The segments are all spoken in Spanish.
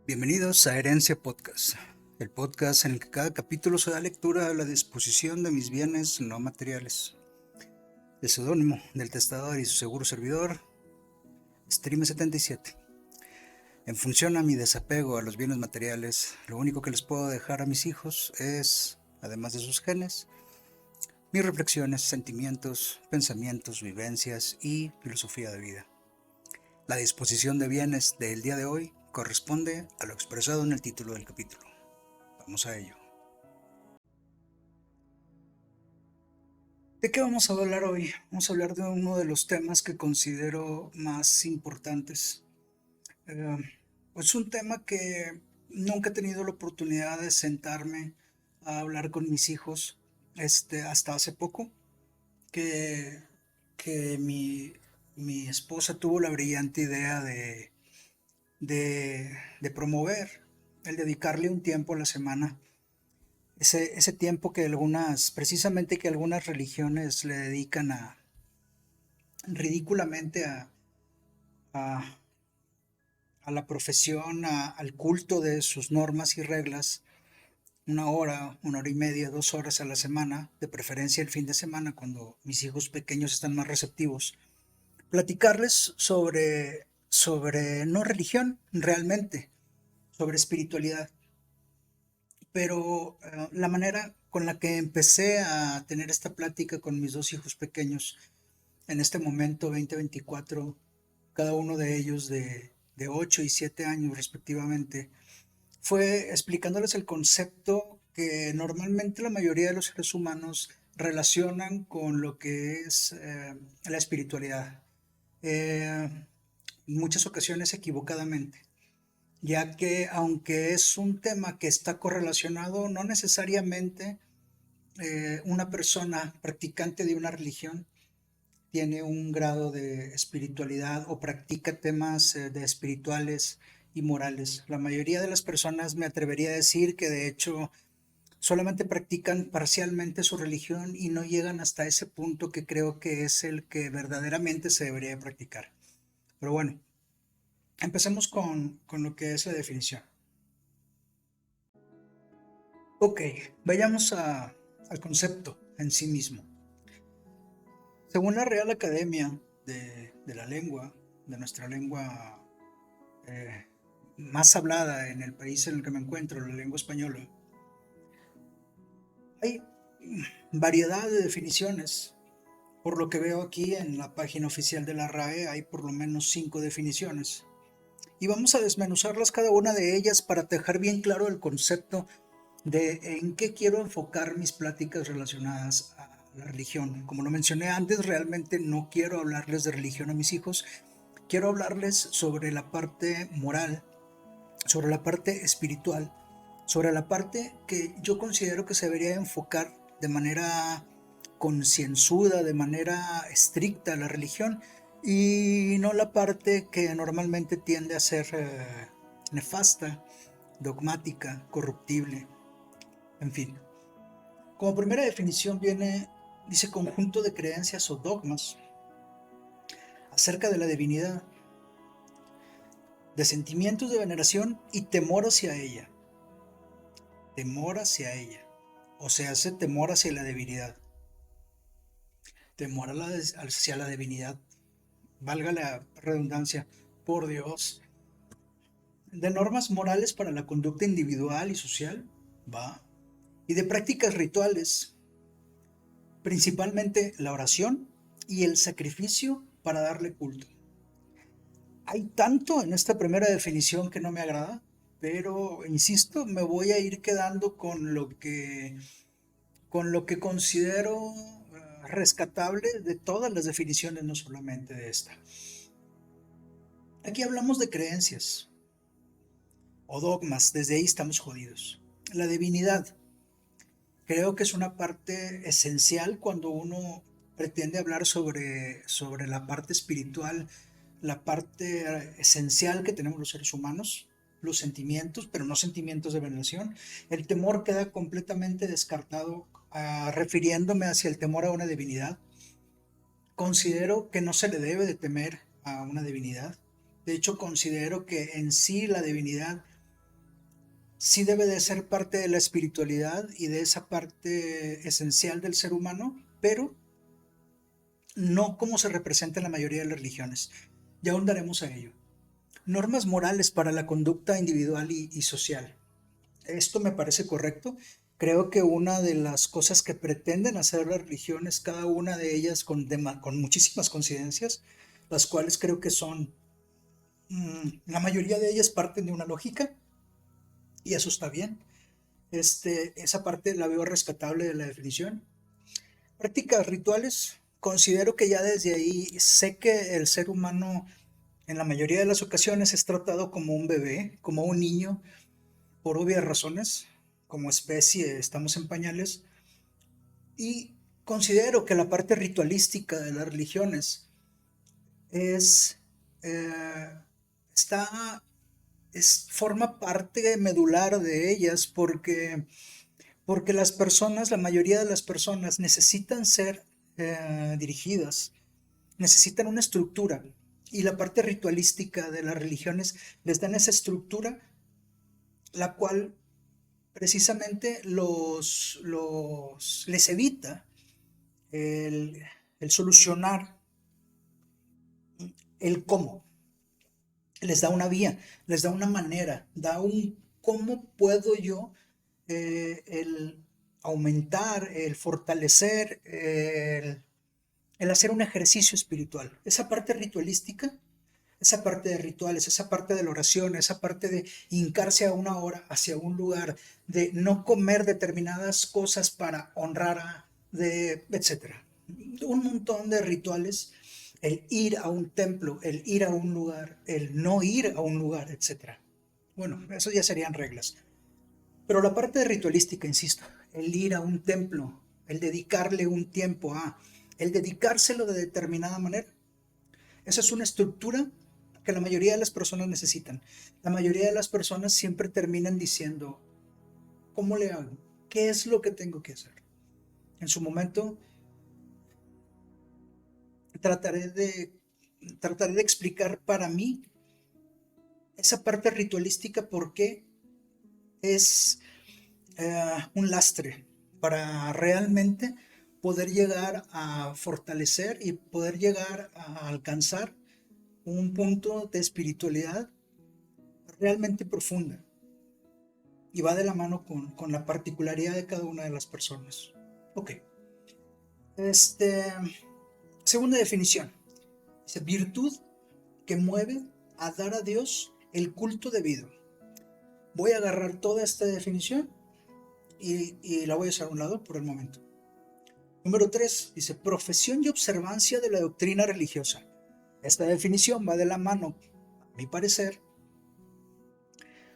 Bienvenidos a Herencia Podcast, el podcast en el que cada capítulo se da lectura a la disposición de mis bienes no materiales. El seudónimo del testador y su seguro servidor, Stream77. En función a mi desapego a los bienes materiales, lo único que les puedo dejar a mis hijos es, además de sus genes, mis reflexiones, sentimientos, pensamientos, vivencias y filosofía de vida. La disposición de bienes del día de hoy corresponde a lo expresado en el título del capítulo. Vamos a ello. ¿De qué vamos a hablar hoy? Vamos a hablar de uno de los temas que considero más importantes. Eh, es un tema que nunca he tenido la oportunidad de sentarme a hablar con mis hijos, hasta hace poco, que, que mi esposa tuvo la brillante idea de promover el dedicarle un tiempo a la semana. Ese tiempo precisamente que algunas religiones le dedican ridículamente a, a la profesión, al culto de sus normas y reglas, una hora y media, 2 horas a la semana, de preferencia el fin de semana, cuando mis hijos pequeños están más receptivos, platicarles sobre no religión realmente, sobre espiritualidad. Pero la manera con la que empecé a tener esta plática con mis dos hijos pequeños en este momento, 2024, cada uno de ellos de 8 y 7 años respectivamente, fue explicándoles el concepto que normalmente la mayoría de los seres humanos relacionan con lo que es la espiritualidad. En muchas ocasiones equivocadamente, ya que aunque es un tema que está correlacionado, no necesariamente una persona practicante de una religión tiene un grado de espiritualidad o practica temas de espirituales y morales. La mayoría de las personas, me atrevería a decir que de hecho solamente practican parcialmente su religión y no llegan hasta ese punto que creo que es el que verdaderamente se debería practicar. Pero bueno, empecemos con lo que es la definición. Ok, vayamos al concepto en sí mismo. Según la Real Academia de la Lengua, de nuestra lengua eh, más hablada en el país en el que me encuentro, la lengua española, hay variedad de definiciones. Por lo que veo aquí en la página oficial de la RAE hay por lo menos 5 definiciones. Y vamos a desmenuzarlas cada una de ellas para dejar bien claro el concepto de en qué quiero enfocar mis pláticas relacionadas a la religión. Como lo mencioné antes, realmente no quiero hablarles de religión a mis hijos, quiero hablarles sobre la parte moral, sobre la parte espiritual, sobre la parte que yo considero que se debería enfocar de manera concienzuda, de manera estricta la religión, y no la parte que normalmente tiende a ser nefasta, dogmática, corruptible, en fin. Como primera definición dice conjunto de creencias o dogmas acerca de la divinidad, de sentimientos de veneración y temor hacia ella. Temor hacia ella. O sea, hace temor hacia la divinidad. Temor hacia la divinidad. Valga la redundancia. Por Dios. De normas morales para la conducta individual y social. Va. Y de prácticas rituales. Principalmente la oración y el sacrificio para darle culto. Hay tanto en esta primera definición que no me agrada, pero insisto, me voy a ir quedando con lo que considero rescatable de todas las definiciones, no solamente de esta. Aquí hablamos de creencias o dogmas, desde ahí estamos jodidos. La divinidad, creo que es una parte esencial cuando uno pretende hablar sobre la parte espiritual, la parte esencial que tenemos los seres humanos, los sentimientos, pero no sentimientos de veneración. El temor queda completamente descartado, refiriéndome hacia el temor a una divinidad. Considero que no se le debe de temer a una divinidad. De hecho, considero que en sí la divinidad sí debe de ser parte de la espiritualidad y de esa parte esencial del ser humano, pero no como se representa en la mayoría de las religiones. Ya ahondaremos a ello. Normas morales para la conducta individual y social. Esto me parece correcto. Creo que una de las cosas que pretenden hacer las religiones, cada una de ellas con muchísimas coincidencias, las cuales creo que son, la mayoría de ellas parten de una lógica, y eso está bien. Esa parte la veo rescatable de la definición. Prácticas rituales, considero que ya desde ahí sé que el ser humano en la mayoría de las ocasiones es tratado como un bebé, como un niño, por obvias razones. Como especie estamos en pañales, y considero que la parte ritualística de las religiones es, eh, está, forma parte medular de ellas porque las personas, la mayoría de las personas necesitan ser dirigidas, necesitan una estructura, y la parte ritualística de las religiones les dan esa estructura, la cual precisamente les evita el, el solucionar el cómo. Les da una vía, les da una manera, da un cómo puedo yo el aumentar, el fortalecer, el hacer un ejercicio espiritual. Esa parte ritualística, esa parte de rituales, esa parte de la oración, esa parte de hincarse a una hora hacia un lugar, de no comer determinadas cosas para honrar etcétera. Un montón de rituales, el ir a un templo, el ir a un lugar, el no ir a un lugar, etcétera. Bueno, eso ya serían reglas. Pero la parte de ritualística, insisto, el ir a un templo, el dedicarle un tiempo el dedicárselo de determinada manera, esa es una estructura que la mayoría de las personas necesitan. La mayoría de las personas siempre terminan diciendo, ¿cómo le hago? ¿Qué es lo que tengo que hacer? En su momento trataré de, trataré de explicar para mí esa parte ritualística, porque es un lastre para realmente poder llegar a fortalecer y poder llegar a alcanzar un punto de espiritualidad realmente profunda, y va de la mano con la particularidad de cada una de las personas. Ok. Este, Segunda definición. Dice, virtud que mueve a dar a Dios el culto debido. Voy a agarrar toda esta definición y la voy a hacer a un lado por el momento. Número 3, dice, profesión y observancia de la doctrina religiosa. Esta definición va de la mano, a mi parecer.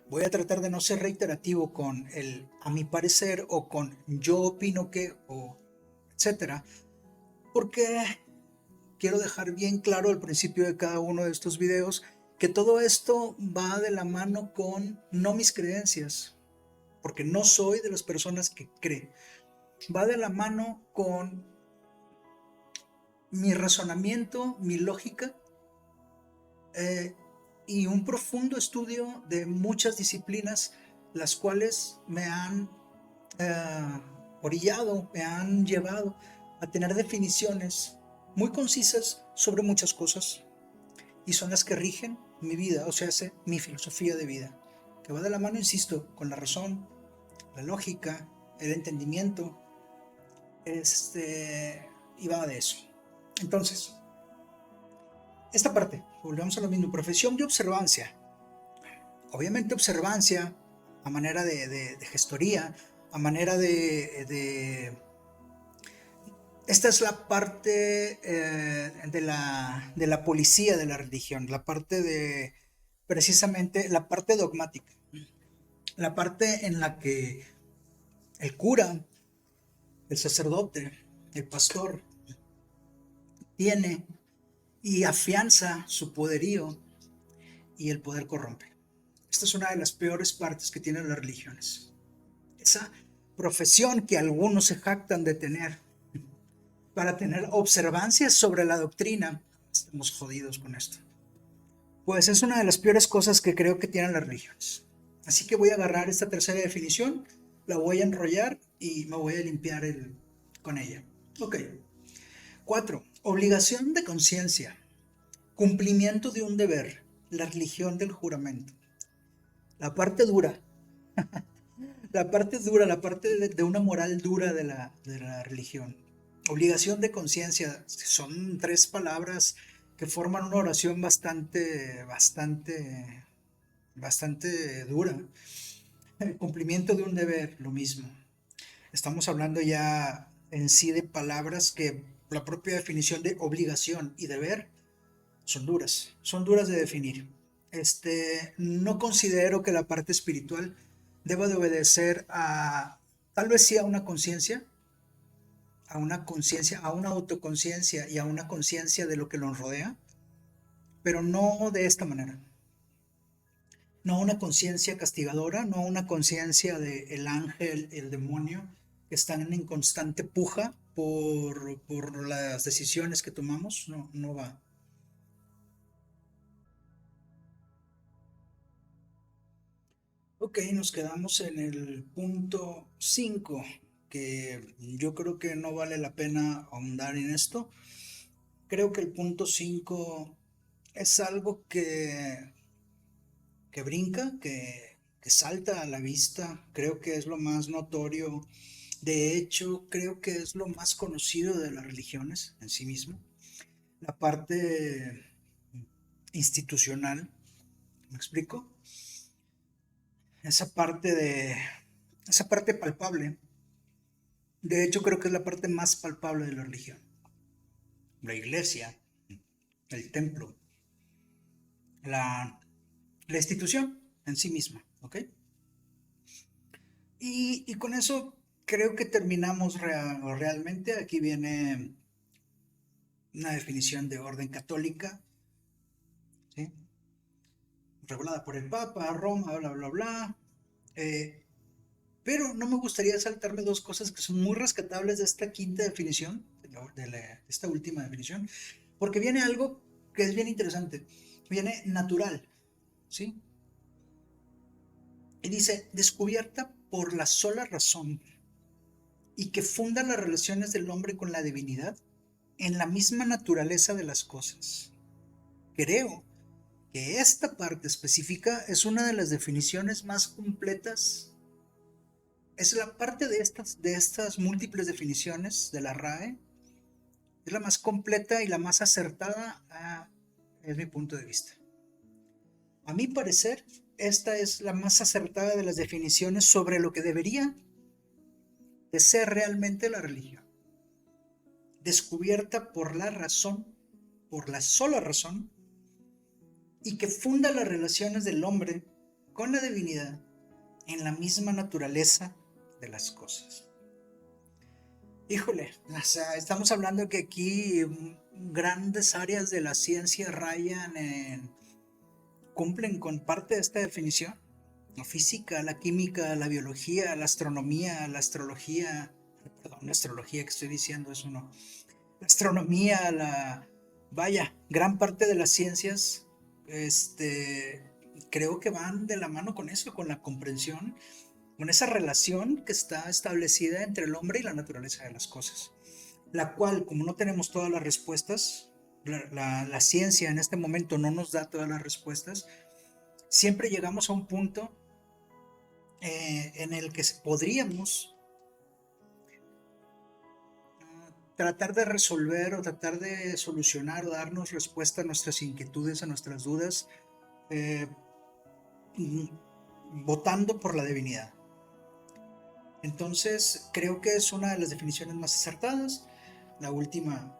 Voy a tratar de no ser reiterativo con el a mi parecer o con yo opino que o etcétera, porque quiero dejar bien claro al principio de cada uno de estos videos que todo esto va de la mano con no mis creencias, porque no soy de las personas que creen. Va de la mano con mi razonamiento, mi lógica, y un profundo estudio de muchas disciplinas, las cuales me han eh, orillado, me han llevado a tener definiciones muy concisas sobre muchas cosas, y son las que rigen mi vida, o sea, mi filosofía de vida, que va de la mano, insisto, con la razón, la lógica, el entendimiento, y va de eso. Entonces, esta parte, volvemos a lo mismo, profesión de observancia. Obviamente observancia a manera de gestoría, a manera esta es la parte de la policía de la religión, la parte precisamente, la parte dogmática, la parte en la que el cura, el sacerdote, el pastor, tiene y afianza su poderío, y el poder corrompe. Esta es una de las peores partes que tienen las religiones. Esa profesión que algunos se jactan de tener para tener observancias sobre la doctrina, estamos jodidos con esto. Pues es una de las peores cosas que creo que tienen las religiones. Así que voy a agarrar esta tercera definición, la voy a enrollar y me voy a limpiar con ella. Ok. 4. Obligación de conciencia. Cumplimiento de un deber. La religión del juramento. La parte dura. La parte dura, la parte de una moral dura de la religión. Obligación de conciencia. Son tres palabras que forman una oración bastante dura. El cumplimiento de un deber, lo mismo. Estamos hablando ya en sí de palabras que la propia definición de obligación y deber son duras de definir. No considero que la parte espiritual deba de obedecer tal vez sí a una autoconciencia y a una conciencia de lo que nos rodea, pero no de esta manera. No a una conciencia castigadora, no a una conciencia de el ángel, el demonio, que están en constante puja por las decisiones que tomamos. No, no va. Ok, nos quedamos en el punto 5, que yo creo que no vale la pena ahondar en esto. Creo que el punto 5 es algo que brinca, que salta a la vista. Creo que es lo más notorio. De hecho, creo que es lo más conocido de las religiones en sí mismo. La parte institucional, ¿me explico? Esa parte esa parte palpable. De hecho, creo que es la parte más palpable de la religión. La iglesia, el templo, la, la institución en sí misma, ¿ok? Y con eso creo que terminamos realmente. Aquí viene una definición de orden católica, ¿sí? Regulada por el Papa, Roma, bla, bla, bla. Eh, pero no me gustaría saltarme dos cosas que son muy rescatables de esta quinta definición, esta última definición, porque viene algo que es bien interesante. Viene natural, ¿sí? Y dice, descubierta por la sola razón y que funda las relaciones del hombre con la divinidad en la misma naturaleza de las cosas. Creo que esta parte específica es una de las definiciones más completas. Es la parte de estas múltiples definiciones de la RAE, es la más completa y la más acertada, es mi punto de vista. A mi parecer, esta es la más acertada de las definiciones sobre lo que debería de ser realmente la religión. Descubierta por la razón, por la sola razón, y que funda las relaciones del hombre con la divinidad en la misma naturaleza de las cosas. Híjole, o sea, estamos hablando que aquí grandes áreas de la ciencia cumplen con parte de esta definición. La física, la química, la biología, la astronomía, la astrología, perdón, la astrología que estoy diciendo, eso no. La astronomía, vaya, gran parte de las ciencias, creo que van de la mano con eso, con la comprensión, con esa relación que está establecida entre el hombre y la naturaleza de las cosas, la cual, como no tenemos todas las respuestas, la ciencia en este momento no nos da todas las respuestas, siempre llegamos a un punto en el que podríamos tratar de resolver o tratar de solucionar o darnos respuesta a nuestras inquietudes, a nuestras dudas, eh, votando por la divinidad. Entonces, creo que es una de las definiciones más acertadas. La última,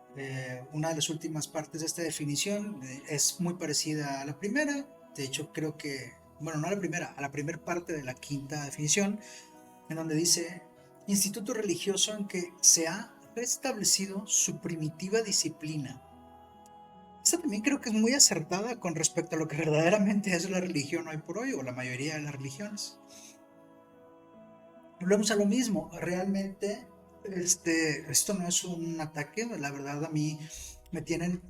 una de las últimas partes de esta definición es muy parecida a la primera. De hecho, creo que, bueno, no a la primera, a la primera parte de la quinta definición, en donde dice, instituto religioso en que se ha restablecido su primitiva disciplina. Esta también creo que es muy acertada con respecto a lo que verdaderamente es la religión hoy por hoy, o la mayoría de las religiones. Volvemos a lo mismo, realmente esto no es un ataque, la verdad a mí me tienen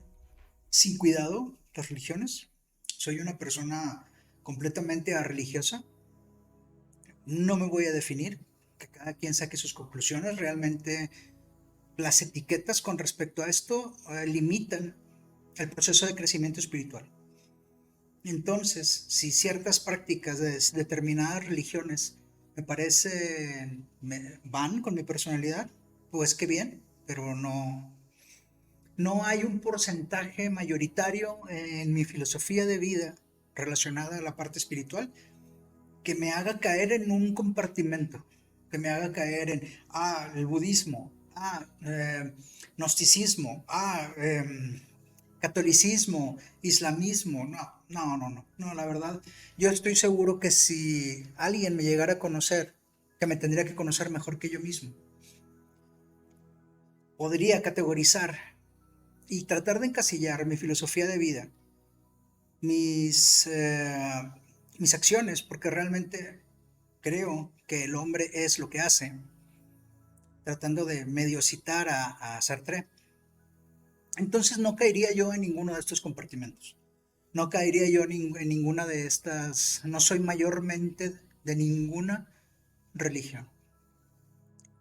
sin cuidado las religiones. Soy una persona completamente religiosa. No me voy a definir, que cada quien saque sus conclusiones. Realmente las etiquetas con respecto a esto limitan el proceso de crecimiento espiritual. Entonces, si ciertas prácticas de determinadas religiones me parecen, van con mi personalidad, pues qué bien, pero no hay un porcentaje mayoritario en mi filosofía de vida relacionada a la parte espiritual que me haga caer en un compartimento, que me haga caer en, el budismo, gnosticismo, catolicismo, islamismo. No, la verdad, yo estoy seguro que si alguien me llegara a conocer, que me tendría que conocer mejor que yo mismo, podría categorizar y tratar de encasillar mi filosofía de vida, mis, eh, mis acciones, porque realmente creo que el hombre es lo que hace, tratando de medio citar a Sartre. Entonces no caería yo en ninguno de estos compartimentos. No caería yo en ninguna de estas, no soy mayormente de ninguna religión.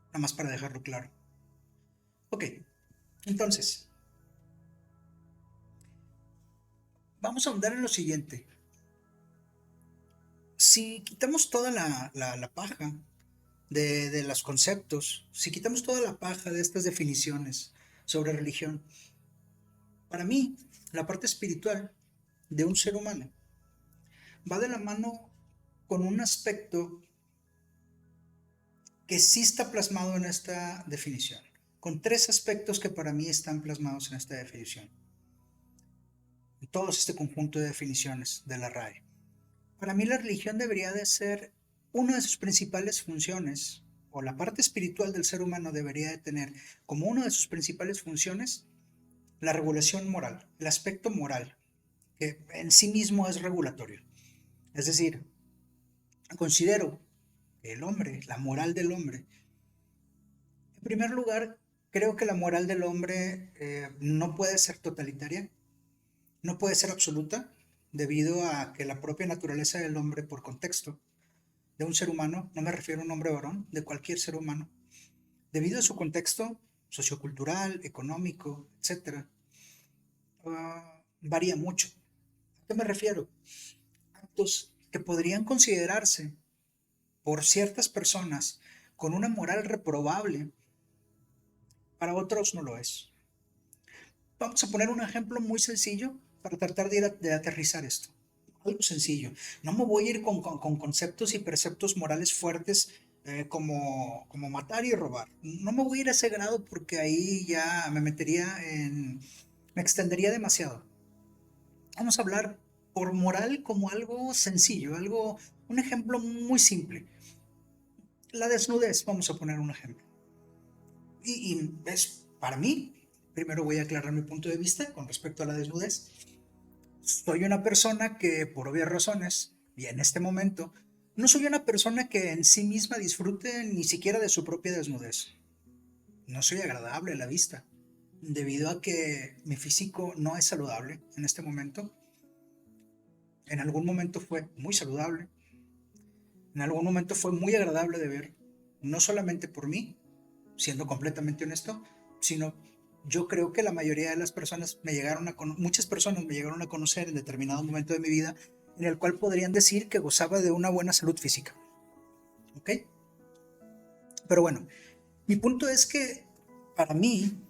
Nada más para dejarlo claro. Ok, entonces, vamos a ahondar en lo siguiente. Si quitamos toda la paja de los conceptos, si quitamos toda la paja de estas definiciones sobre religión, para mí, la parte espiritual de un ser humano va de la mano con un aspecto que sí está plasmado en esta definición, con tres aspectos que para mí están plasmados en esta definición, en todo este conjunto de definiciones de la RAE. Para mí la religión debería de ser una de sus principales funciones, o la parte espiritual del ser humano debería de tener como una de sus principales funciones la regulación moral, el aspecto moral, que en sí mismo es regulatorio. Es decir, considero que el hombre, la moral del hombre, en primer lugar, creo que la moral del hombre no puede ser totalitaria, no puede ser absoluta, debido a que la propia naturaleza del hombre, por contexto, de un ser humano, no me refiero a un hombre varón, de cualquier ser humano, debido a su contexto sociocultural, económico, etcétera, varía mucho. ¿A qué me refiero? Actos que podrían considerarse por ciertas personas con una moral reprobable, para otros no lo es. Vamos a poner un ejemplo muy sencillo para tratar de aterrizar esto. Algo sencillo. No me voy a ir con conceptos y preceptos morales fuertes como matar y robar. No me voy a ir a ese grado porque ahí ya me extendería demasiado. Vamos a hablar por moral como algo sencillo, un ejemplo muy simple. La desnudez, vamos a poner un ejemplo. Y es para mí, primero voy a aclarar mi punto de vista con respecto a la desnudez. Soy una persona que, por obvias razones, y en este momento, no soy una persona que en sí misma disfrute ni siquiera de su propia desnudez. No soy agradable a la vista, debido a que mi físico no es saludable en este momento. En algún momento fue muy saludable, en algún momento fue muy agradable de ver, no solamente por mí, siendo completamente honesto, sino yo creo que la mayoría de las personas muchas personas me llegaron a conocer en determinado momento de mi vida en el cual podrían decir que gozaba de una buena salud física. ¿Ok? Pero bueno, mi punto es que para mí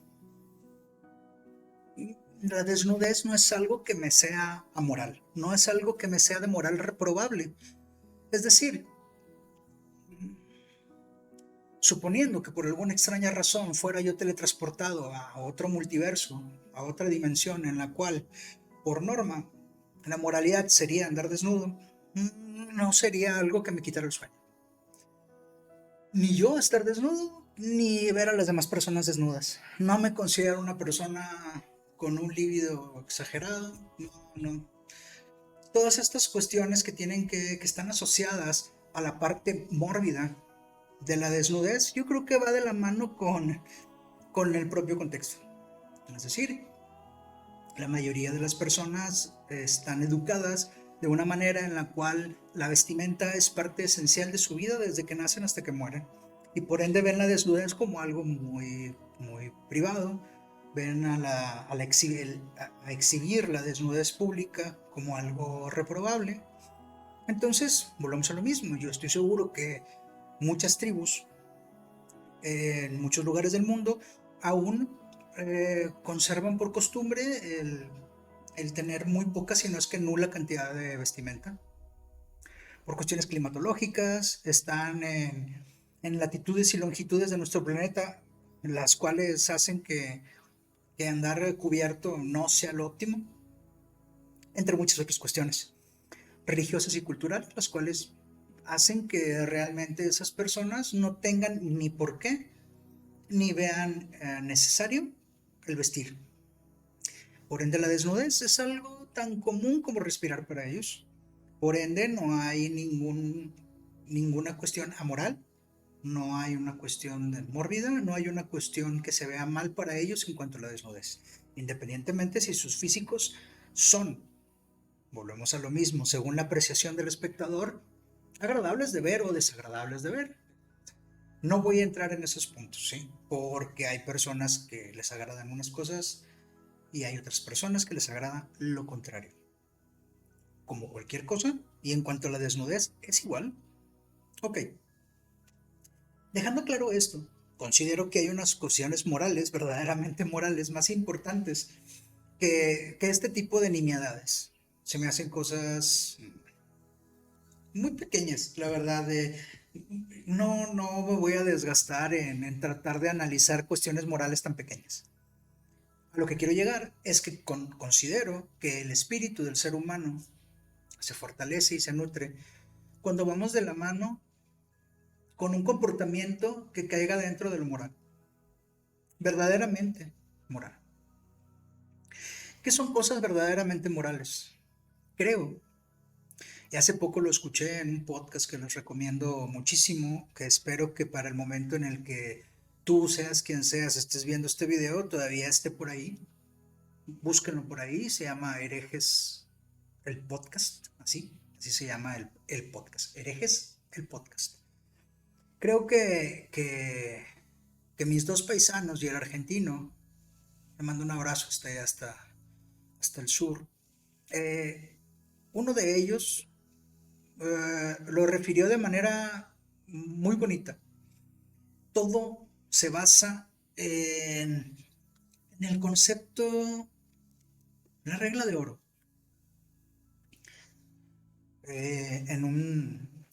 la desnudez no es algo que me sea amoral, no es algo que me sea de moral reprobable. Es decir, suponiendo que por alguna extraña razón fuera yo teletransportado a otro multiverso, a otra dimensión en la cual, por norma, la moralidad sería andar desnudo, no sería algo que me quitara el sueño. Ni yo estar desnudo, ni ver a las demás personas desnudas. No me considero una persona con un líbido exagerado, no. Todas estas cuestiones que están asociadas a la parte mórbida de la desnudez, yo creo que va de la mano con el propio contexto. Es decir, la mayoría de las personas están educadas de una manera en la cual la vestimenta es parte esencial de su vida desde que nacen hasta que mueren. Y por ende ven la desnudez como algo muy, muy privado, ven a exhibir la desnudez pública como algo reprobable. Entonces, volvemos a lo mismo. Yo estoy seguro que muchas tribus en muchos lugares del mundo aún conservan por costumbre el tener muy poca, si no es que nula cantidad de vestimenta. Por cuestiones climatológicas, están en latitudes y longitudes de nuestro planeta, las cuales hacen que andar cubierto no sea lo óptimo, entre muchas otras cuestiones religiosas y culturales, las cuales hacen que realmente esas personas no tengan ni por qué, ni vean necesario el vestir. Por ende, la desnudez es algo tan común como respirar para ellos. Por ende, no hay ninguna cuestión amoral, no hay una cuestión mórbida, no hay una cuestión que se vea mal para ellos en cuanto a la desnudez. Independientemente si sus físicos son, volvemos a lo mismo, según la apreciación del espectador, agradables de ver o desagradables de ver. No voy a entrar en esos puntos, ¿sí? Porque hay personas que les agradan unas cosas y hay otras personas que les agrada lo contrario. Como cualquier cosa, y en cuanto a la desnudez, es igual. Ok, dejando claro esto, considero que hay unas cuestiones morales, verdaderamente morales, más importantes que este tipo de nimiedades. Se me hacen cosas muy pequeñas, la verdad. No me voy a desgastar en tratar de analizar cuestiones morales tan pequeñas. A lo que quiero llegar es que considero que el espíritu del ser humano se fortalece y se nutre cuando vamos de la mano con un comportamiento que caiga dentro de lo moral, verdaderamente moral. ¿Qué son cosas verdaderamente morales? Creo, y hace poco lo escuché en un podcast que les recomiendo muchísimo, que espero que para el momento en el que tú, seas quien seas, estés viendo este video, todavía esté por ahí. Búsquenlo por ahí, se llama Herejes el podcast, así se llama el podcast, Herejes el podcast. Creo que mis dos paisanos y el argentino, le mando un abrazo hasta el sur, eh, uno de ellos lo refirió de manera muy bonita. Todo se basa en el concepto, la regla de oro,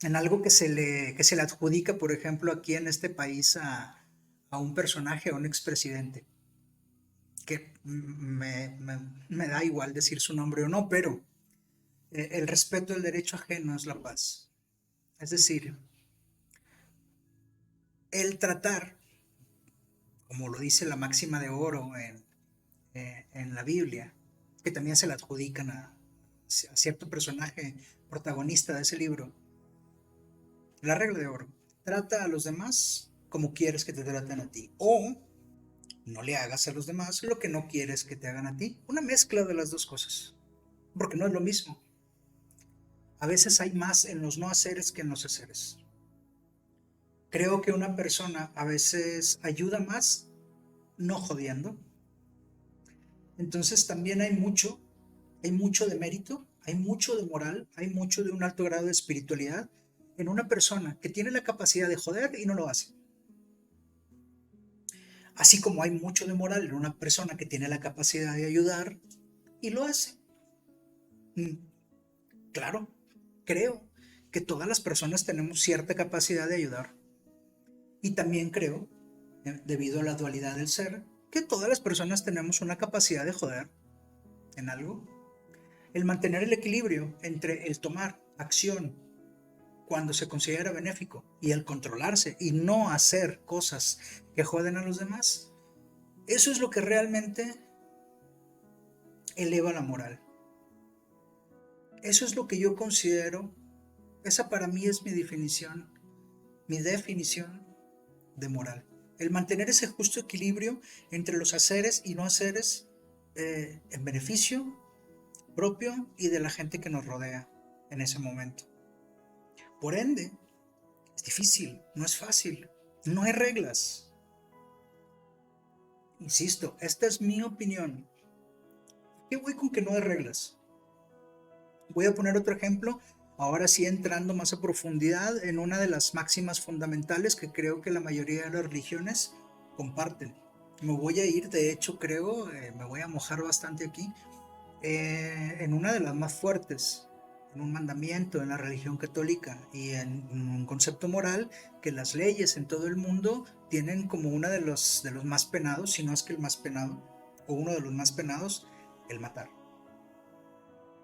en algo que se le adjudica, por ejemplo, aquí en este país a un personaje, a un expresidente, que me da igual decir su nombre o no, pero el respeto del derecho ajeno es la paz. Es decir, el tratar, como lo dice la máxima de oro en la Biblia, que también se la adjudican a cierto personaje protagonista de ese libro, la regla de oro, trata a los demás como quieres que te traten a ti, o no le hagas a los demás lo que no quieres que te hagan a ti. Una mezcla de las dos cosas, porque no es lo mismo. A veces hay más en los no haceres que en los haceres. Creo que una persona a veces ayuda más no jodiendo. Entonces también hay mucho de mérito, hay mucho de moral, hay mucho de un alto grado de espiritualidad en una persona que tiene la capacidad de joder y no lo hace. Así como hay mucho de moral en una persona que tiene la capacidad de ayudar y lo hace. Mm, Claro, creo que todas las personas tenemos cierta capacidad de ayudar. Y también creo, debido a la dualidad del ser, que todas las personas tenemos una capacidad de joder en algo. El mantener el equilibrio entre el tomar acción cuando se considera benéfico y el controlarse y no hacer cosas que joden a los demás, eso es lo que realmente eleva la moral. Eso es lo que yo considero, esa para mí es mi definición de moral. El mantener ese justo equilibrio entre los haceres y no haceres en beneficio propio y de la gente que nos rodea. en ese momento. Por ende, es difícil, no es fácil, no hay reglas. Insisto, esta es mi opinión. ¿Qué voy con que no hay reglas? Voy a poner otro ejemplo, ahora sí entrando más a profundidad en una de las máximas fundamentales que creo que la mayoría de las religiones comparten. Me voy a ir, de hecho creo, me voy a mojar bastante aquí, en una de las más fuertes, en un mandamiento en la religión católica y en un concepto moral, que las leyes en todo el mundo tienen como uno de los más penados, si no es que el más penado, o uno de los más penados, el matar.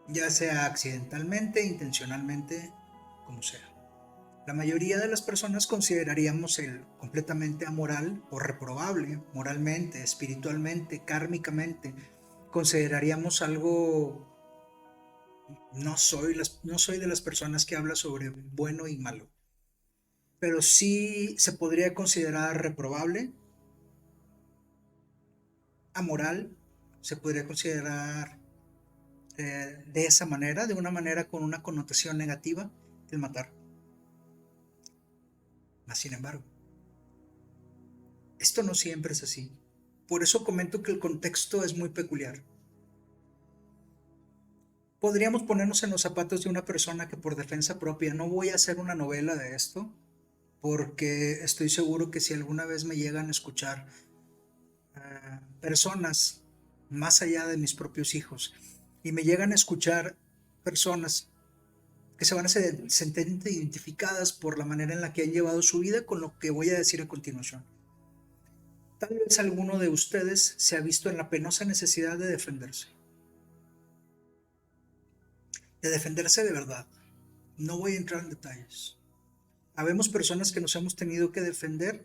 Ya sea accidentalmente, intencionalmente, como sea. La mayoría de las personas consideraríamos el completamente amoral o reprobable, moralmente, espiritualmente, kármicamente. Consideraríamos algo. No soy de las personas que habla sobre bueno y malo, pero sí se podría considerar reprobable, amoral, se podría considerar de esa manera, de una manera con una connotación negativa, el matar. Mas, sin embargo, esto no siempre es así. Por eso comento que el contexto es muy peculiar. Podríamos ponernos en los zapatos de una persona que por defensa propia, no voy a hacer una novela de esto, porque estoy seguro que si alguna vez me llegan a escuchar personas más allá de mis propios hijos y me llegan a escuchar personas que se van a sentir identificadas por la manera en la que han llevado su vida con lo que voy a decir a continuación. Tal vez alguno de ustedes se ha visto en la penosa necesidad de defenderse de verdad. No voy a entrar en detalles. Habemos personas que nos hemos tenido que defender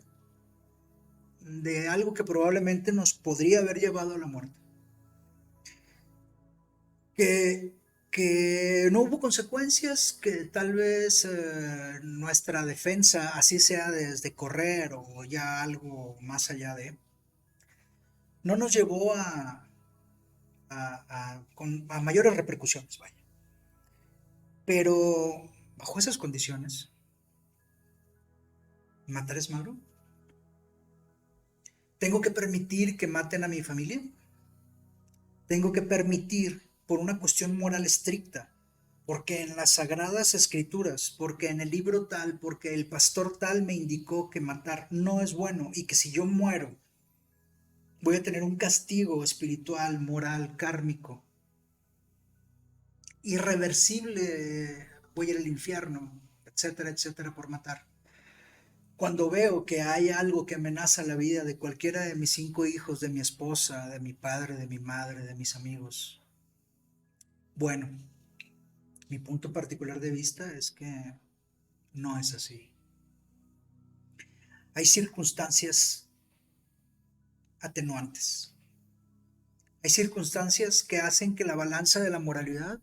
de algo que probablemente nos podría haber llevado a la muerte. Que, que no hubo consecuencias, que tal vez nuestra defensa, así sea desde correr o ya algo más allá de, no nos llevó a mayores repercusiones, vaya. Pero bajo esas condiciones, ¿matar es malo? ¿Tengo que permitir que maten a mi familia? ¿Tengo que permitir, por una cuestión moral estricta, porque en las sagradas escrituras, porque en el libro tal, porque el pastor tal me indicó que matar no es bueno y que si yo muero voy a tener un castigo espiritual, moral, kármico, irreversible, voy a ir al infierno, etcétera, etcétera, por matar? Cuando veo que hay algo que amenaza la vida de cualquiera de mis 5 hijos, de mi esposa, de mi padre, de mi madre, de mis amigos, bueno, mi punto particular de vista es que no es así. Hay circunstancias atenuantes. Hay circunstancias que hacen que la balanza de la moralidad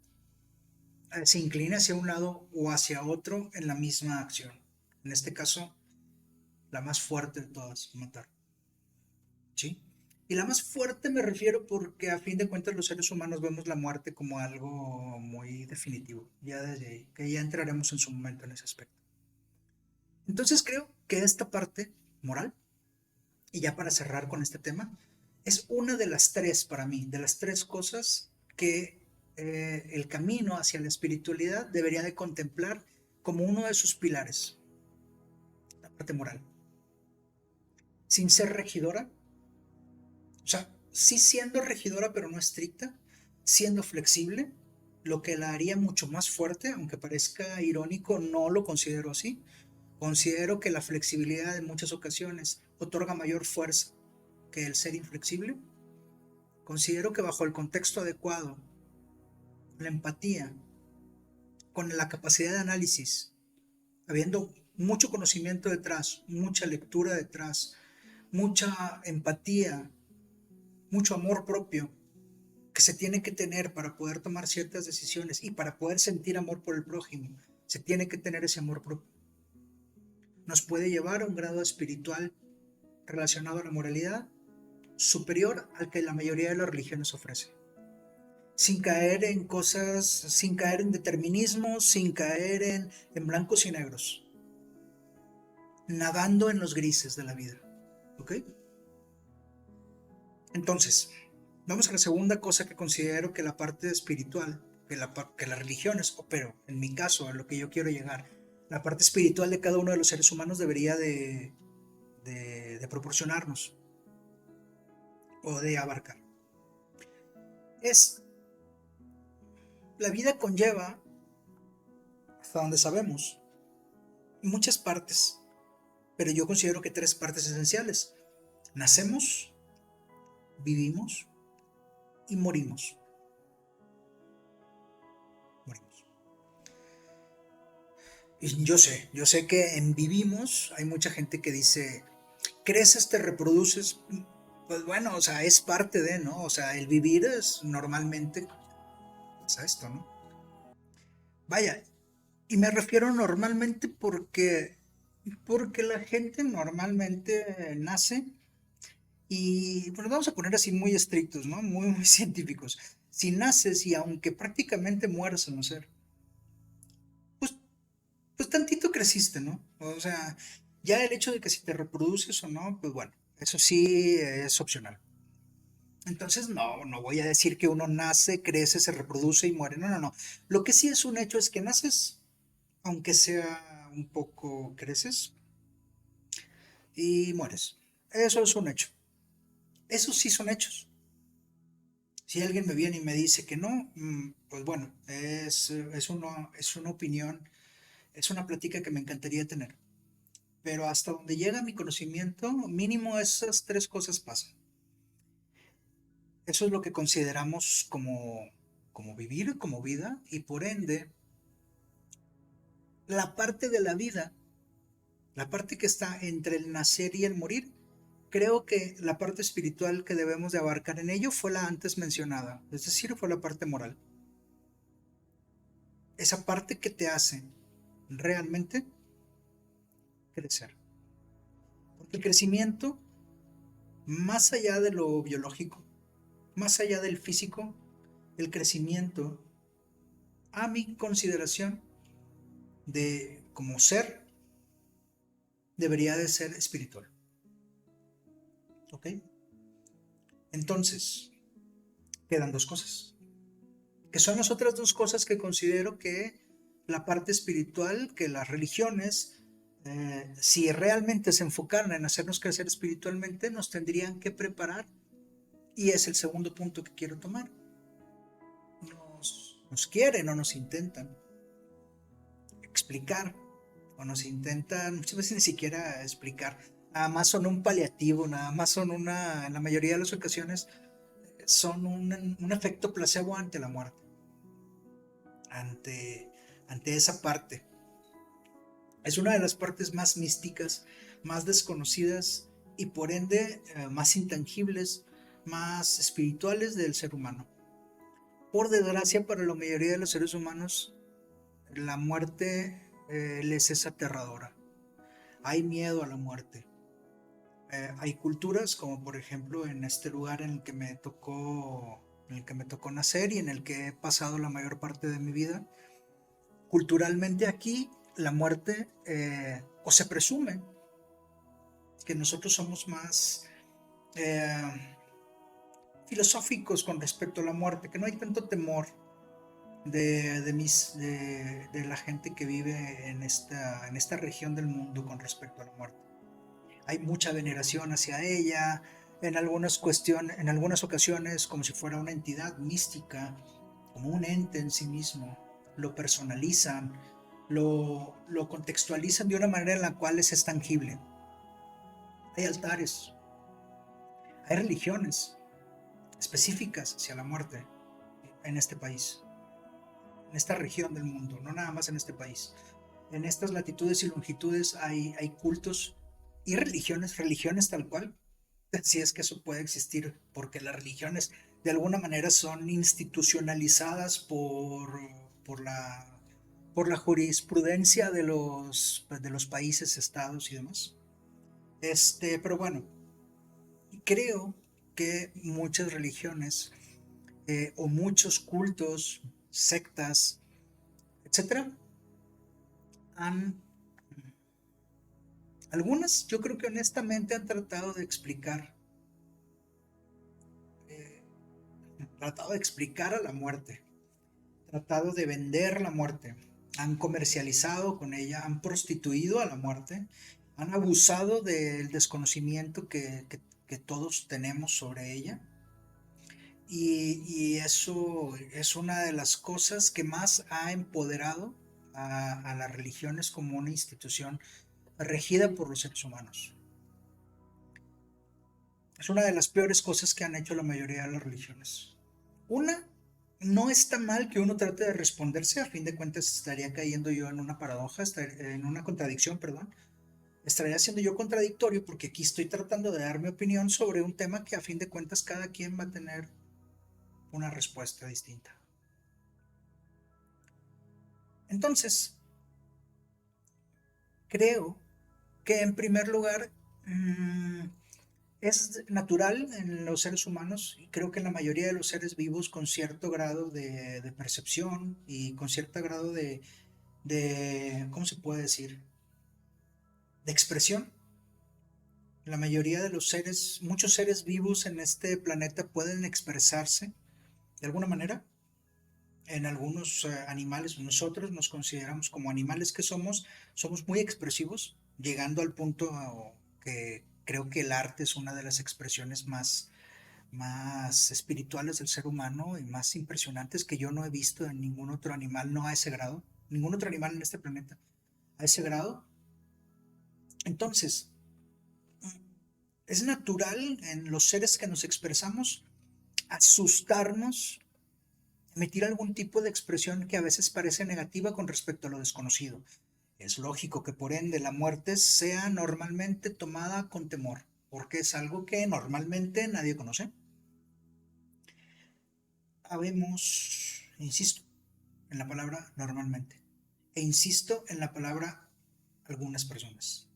se incline hacia un lado o hacia otro en la misma acción. En este caso, la más fuerte de todas, matar. ¿Sí? Y la más fuerte me refiero porque a fin de cuentas los seres humanos vemos la muerte como algo muy definitivo. Ya desde ahí, que ya entraremos en su momento en ese aspecto. Entonces creo que esta parte moral, y ya para cerrar con este tema, es una de las tres para mí, de las tres cosas que el camino hacia la espiritualidad debería de contemplar como uno de sus pilares, la parte moral. Sin ser regidora, o sea, sí siendo regidora pero no estricta, siendo flexible, lo que la haría mucho más fuerte, aunque parezca irónico, no lo considero así. Considero que la flexibilidad en muchas ocasiones otorga mayor fuerza que el ser inflexible. Considero que bajo el contexto adecuado, la empatía, con la capacidad de análisis, habiendo mucho conocimiento detrás, mucha lectura detrás, mucha empatía, mucho amor propio que se tiene que tener para poder tomar ciertas decisiones y para poder sentir amor por el prójimo, se tiene que tener ese amor propio. Nos puede llevar a un grado espiritual relacionado a la moralidad superior al que la mayoría de las religiones ofrecen. sin caer en cosas, sin caer en determinismos, sin caer en blancos y negros, nadando en los grises de la vida. ¿Ok? Entonces, vamos a la segunda cosa que considero que la parte espiritual, que las religiones, pero en mi caso, a lo que yo quiero llegar, la parte espiritual de cada uno de los seres humanos debería de proporcionarnos o de abarcar. Es, la vida conlleva, hasta donde sabemos, muchas partes, pero yo considero que tres partes esenciales. Nacemos, vivimos y morimos. Morimos. Y yo sé que en vivimos hay mucha gente que dice, creces, te reproduces. Pues bueno, o sea, es parte de, ¿no? O sea, el vivir es normalmente, pasa esto, ¿no? Vaya, y me refiero normalmente porque la gente normalmente nace y, bueno, vamos a poner así muy estrictos, ¿no? Muy científicos. Si naces y aunque prácticamente mueras al nacer, pues, pues tantito creciste, ¿no? O sea, ya el hecho de que si te reproduces o no, pues bueno, eso sí es opcional. Entonces, no voy a decir que uno nace, crece, se reproduce y muere. No, no, no. Lo que sí es un hecho es que naces, aunque sea un poco creces y mueres. Eso es un hecho. Esos sí son hechos. Si alguien me viene y me dice que no, pues bueno, es una opinión, es una plática que me encantaría tener. Pero hasta donde llega mi conocimiento, mínimo esas tres cosas pasan. Eso es lo que consideramos como vivir, como vida, y por ende, la parte de la vida, la parte que está entre el nacer y el morir, creo que la parte espiritual que debemos de abarcar en ello fue la antes mencionada, es decir, fue la parte moral. Esa parte que te hace realmente crecer. Porque el crecimiento, más allá de lo biológico, más allá del físico, el crecimiento, a mi consideración, de como ser, debería de ser espiritual. ¿Ok? Entonces, quedan dos cosas, que son las otras dos cosas que considero que la parte espiritual, que las religiones, si realmente se enfocaran en hacernos crecer espiritualmente, nos tendrían que preparar. Y es el segundo punto que quiero tomar. Nos quieren o nos intentan explicar, o nos intentan, muchas veces ni siquiera explicar, nada más son un paliativo, nada más son una, en la mayoría de las ocasiones, son un efecto placebo ante la muerte, ante, ante esa parte. Es una de las partes más místicas, más desconocidas y por ende más intangibles, más espirituales del ser humano. Por desgracia para la mayoría de los seres humanos, la muerte les es aterradora. Hay miedo a la muerte. Hay culturas, como por ejemplo en este lugar en el que me tocó nacer y en el que he pasado la mayor parte de mi vida. Culturalmente aquí, la muerte, o se presume que nosotros somos más filosóficos con respecto a la muerte, que no hay tanto temor de la gente que vive en esta región del mundo con respecto a la muerte. Hay mucha veneración hacia ella, en algunas ocasiones como si fuera una entidad mística, como un ente en sí mismo. Lo personalizan, lo contextualizan de una manera en la cual es tangible. Hay altares, hay religiones específicas hacia la muerte en este país, en esta región del mundo, no nada más en este país. En estas latitudes y longitudes hay cultos y religiones tal cual, si es que eso puede existir, porque las religiones de alguna manera son institucionalizadas por la, por la jurisprudencia de los países, estados y demás. Pero bueno, creo que muchas religiones o muchos cultos, sectas, etcétera, han, algunas yo creo que honestamente han eh, tratado de explicar a la muerte, tratado de vender la muerte, han comercializado con ella, han prostituido a la muerte, han abusado del desconocimiento que todos tenemos sobre ella. Y eso es una de las cosas que más ha empoderado a las religiones como una institución regida por los seres humanos. Es una de las peores cosas que han hecho la mayoría de las religiones. Una, no está mal que uno trate de responderse, a fin de cuentas estaría cayendo yo en una paradoja, en una contradicción, perdón. Estaría siendo yo contradictorio porque aquí estoy tratando de dar mi opinión sobre un tema que a fin de cuentas cada quien va a tener una respuesta distinta. Entonces, creo que en primer lugar es natural en los seres humanos y creo que en la mayoría de los seres vivos con cierto grado de percepción y con cierto grado ¿cómo se puede decir? De expresión. La mayoría de los seres, muchos seres vivos en este planeta pueden expresarse de alguna manera. En algunos animales, nosotros nos consideramos como animales que somos muy expresivos, llegando al punto que creo que el arte es una de las expresiones más espirituales del ser humano y más impresionantes que yo no he visto en ningún otro animal, no a ese grado, ningún otro animal en este planeta a ese grado. Entonces, es natural en los seres que nos expresamos asustarnos, emitir algún tipo de expresión que a veces parece negativa con respecto a lo desconocido. Es lógico que por ende la muerte sea normalmente tomada con temor, porque es algo que normalmente nadie conoce. Habemos, insisto, en la palabra normalmente, e insisto en la palabra algunas personas.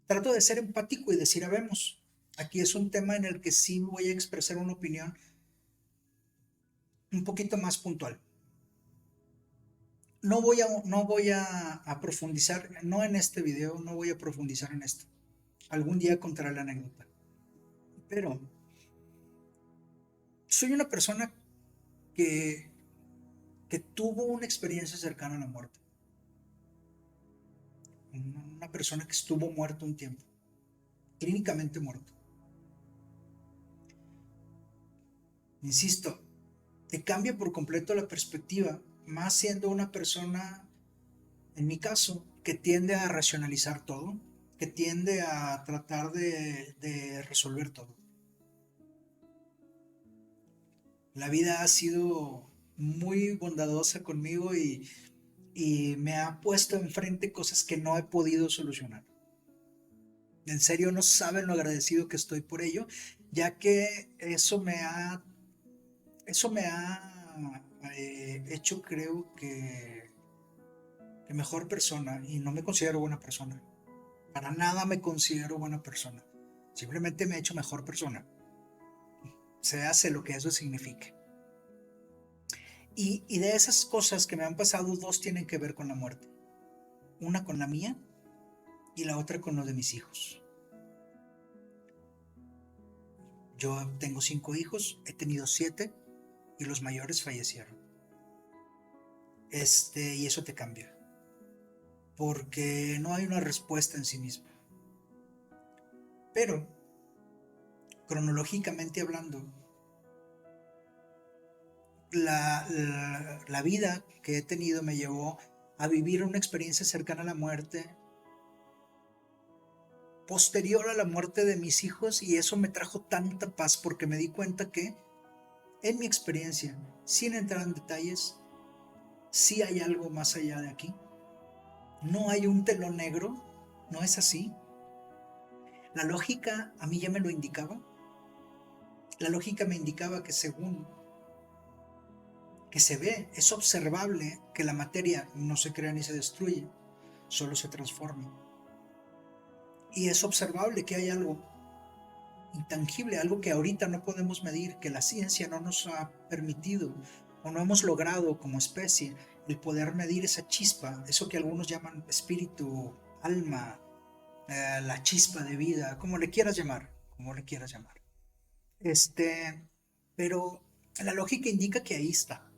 Trato de ser empático y decir habemos. Aquí es un tema en el que sí voy a expresar una opinión un poquito más puntual. No voy a profundizar, no en este video, no voy a profundizar en esto. Algún día contaré la anécdota. Pero soy una persona que, que tuvo una experiencia cercana a la muerte. Una persona que estuvo muerto un tiempo, clínicamente muerto. Insisto, te cambia por completo la perspectiva, más siendo una persona, en mi caso, que tiende a racionalizar todo, que tiende a tratar de resolver todo. La vida ha sido muy bondadosa conmigo y me ha puesto enfrente cosas que no he podido solucionar. En serio, no saben lo agradecido que estoy por ello, ya que eso me ha hecho, creo que mejor persona, y no me considero buena persona. Para nada me considero buena persona. Simplemente me ha hecho mejor persona. Se hace lo que eso signifique. Y de esas cosas que me han pasado, dos tienen que ver con la muerte. Una con la mía y la otra con lo de mis hijos. Yo tengo 5 hijos, he tenido 7 y los mayores fallecieron. Y eso te cambia, porque no hay una respuesta en sí misma. Pero, cronológicamente hablando, la vida que he tenido me llevó a vivir una experiencia cercana a la muerte, posterior a la muerte de mis hijos, y eso me trajo tanta paz porque me di cuenta que, en mi experiencia, sin entrar en detalles, sí hay algo más allá de aquí. No hay un telón negro, no es así. La lógica a mí ya me lo indicaba. La lógica me indicaba que según que se ve, es observable que la materia no se crea ni se destruye, solo se transforma. Y es observable que hay algo intangible, algo que ahorita no podemos medir, que la ciencia no nos ha permitido o no hemos logrado como especie el poder medir esa chispa, eso que algunos llaman espíritu, alma, la chispa de vida, como le quieras llamar, como le quieras llamar. Pero la lógica indica que ahí está.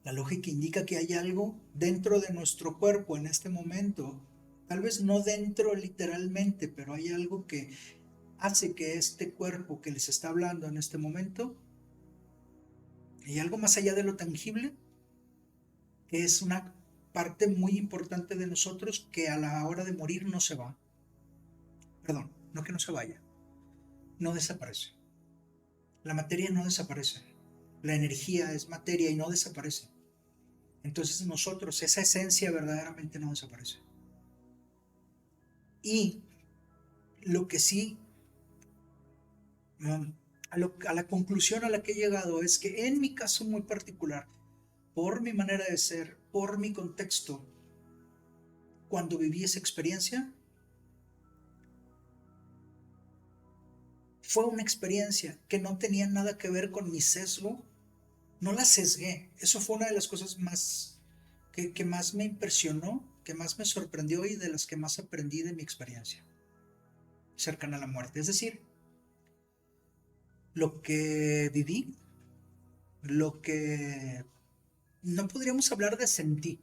La lógica indica que hay algo dentro de nuestro cuerpo en este momento. Tal vez no dentro literalmente, pero hay algo que hace que este cuerpo que les está hablando en este momento, y algo más allá de lo tangible, que es una parte muy importante de nosotros que a la hora de morir no se va. Perdón, no que no se vaya, no desaparece. La materia no desaparece. La energía es materia y no desaparece. Entonces nosotros, esa esencia verdaderamente no desaparece. Y lo que sí, a la conclusión a la que he llegado es que en mi caso muy particular, por mi manera de ser, por mi contexto, cuando viví esa experiencia, fue una experiencia que no tenía nada que ver con mi sesgo. No la sesgué. Eso fue una de las cosas más que más me impresionó, que más me sorprendió y de las que más aprendí de mi experiencia cercana a la muerte. Es decir, lo que viví, lo que no podríamos hablar de sentí,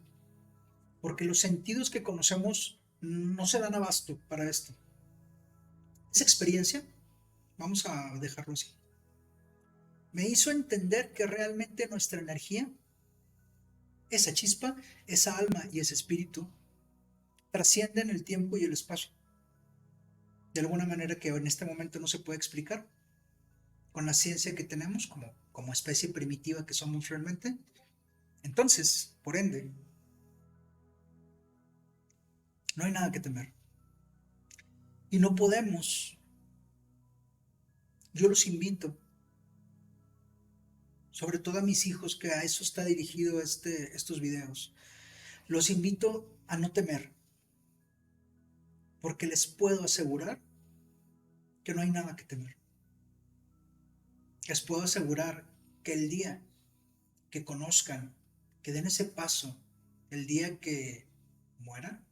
porque los sentidos que conocemos no se dan abasto para esto. Esa experiencia, vamos a dejarlo así, me hizo entender que realmente nuestra energía, esa chispa, esa alma y ese espíritu trascienden el tiempo y el espacio de alguna manera que en este momento no se puede explicar con la ciencia que tenemos como especie primitiva que somos realmente. Entonces, por ende, no hay nada que temer. Y no podemos, yo los invito, sobre todo a mis hijos, que a eso está dirigido estos videos, los invito a no temer, porque les puedo asegurar que no hay nada que temer. Les puedo asegurar que el día que conozcan, que den ese paso, el día que mueran,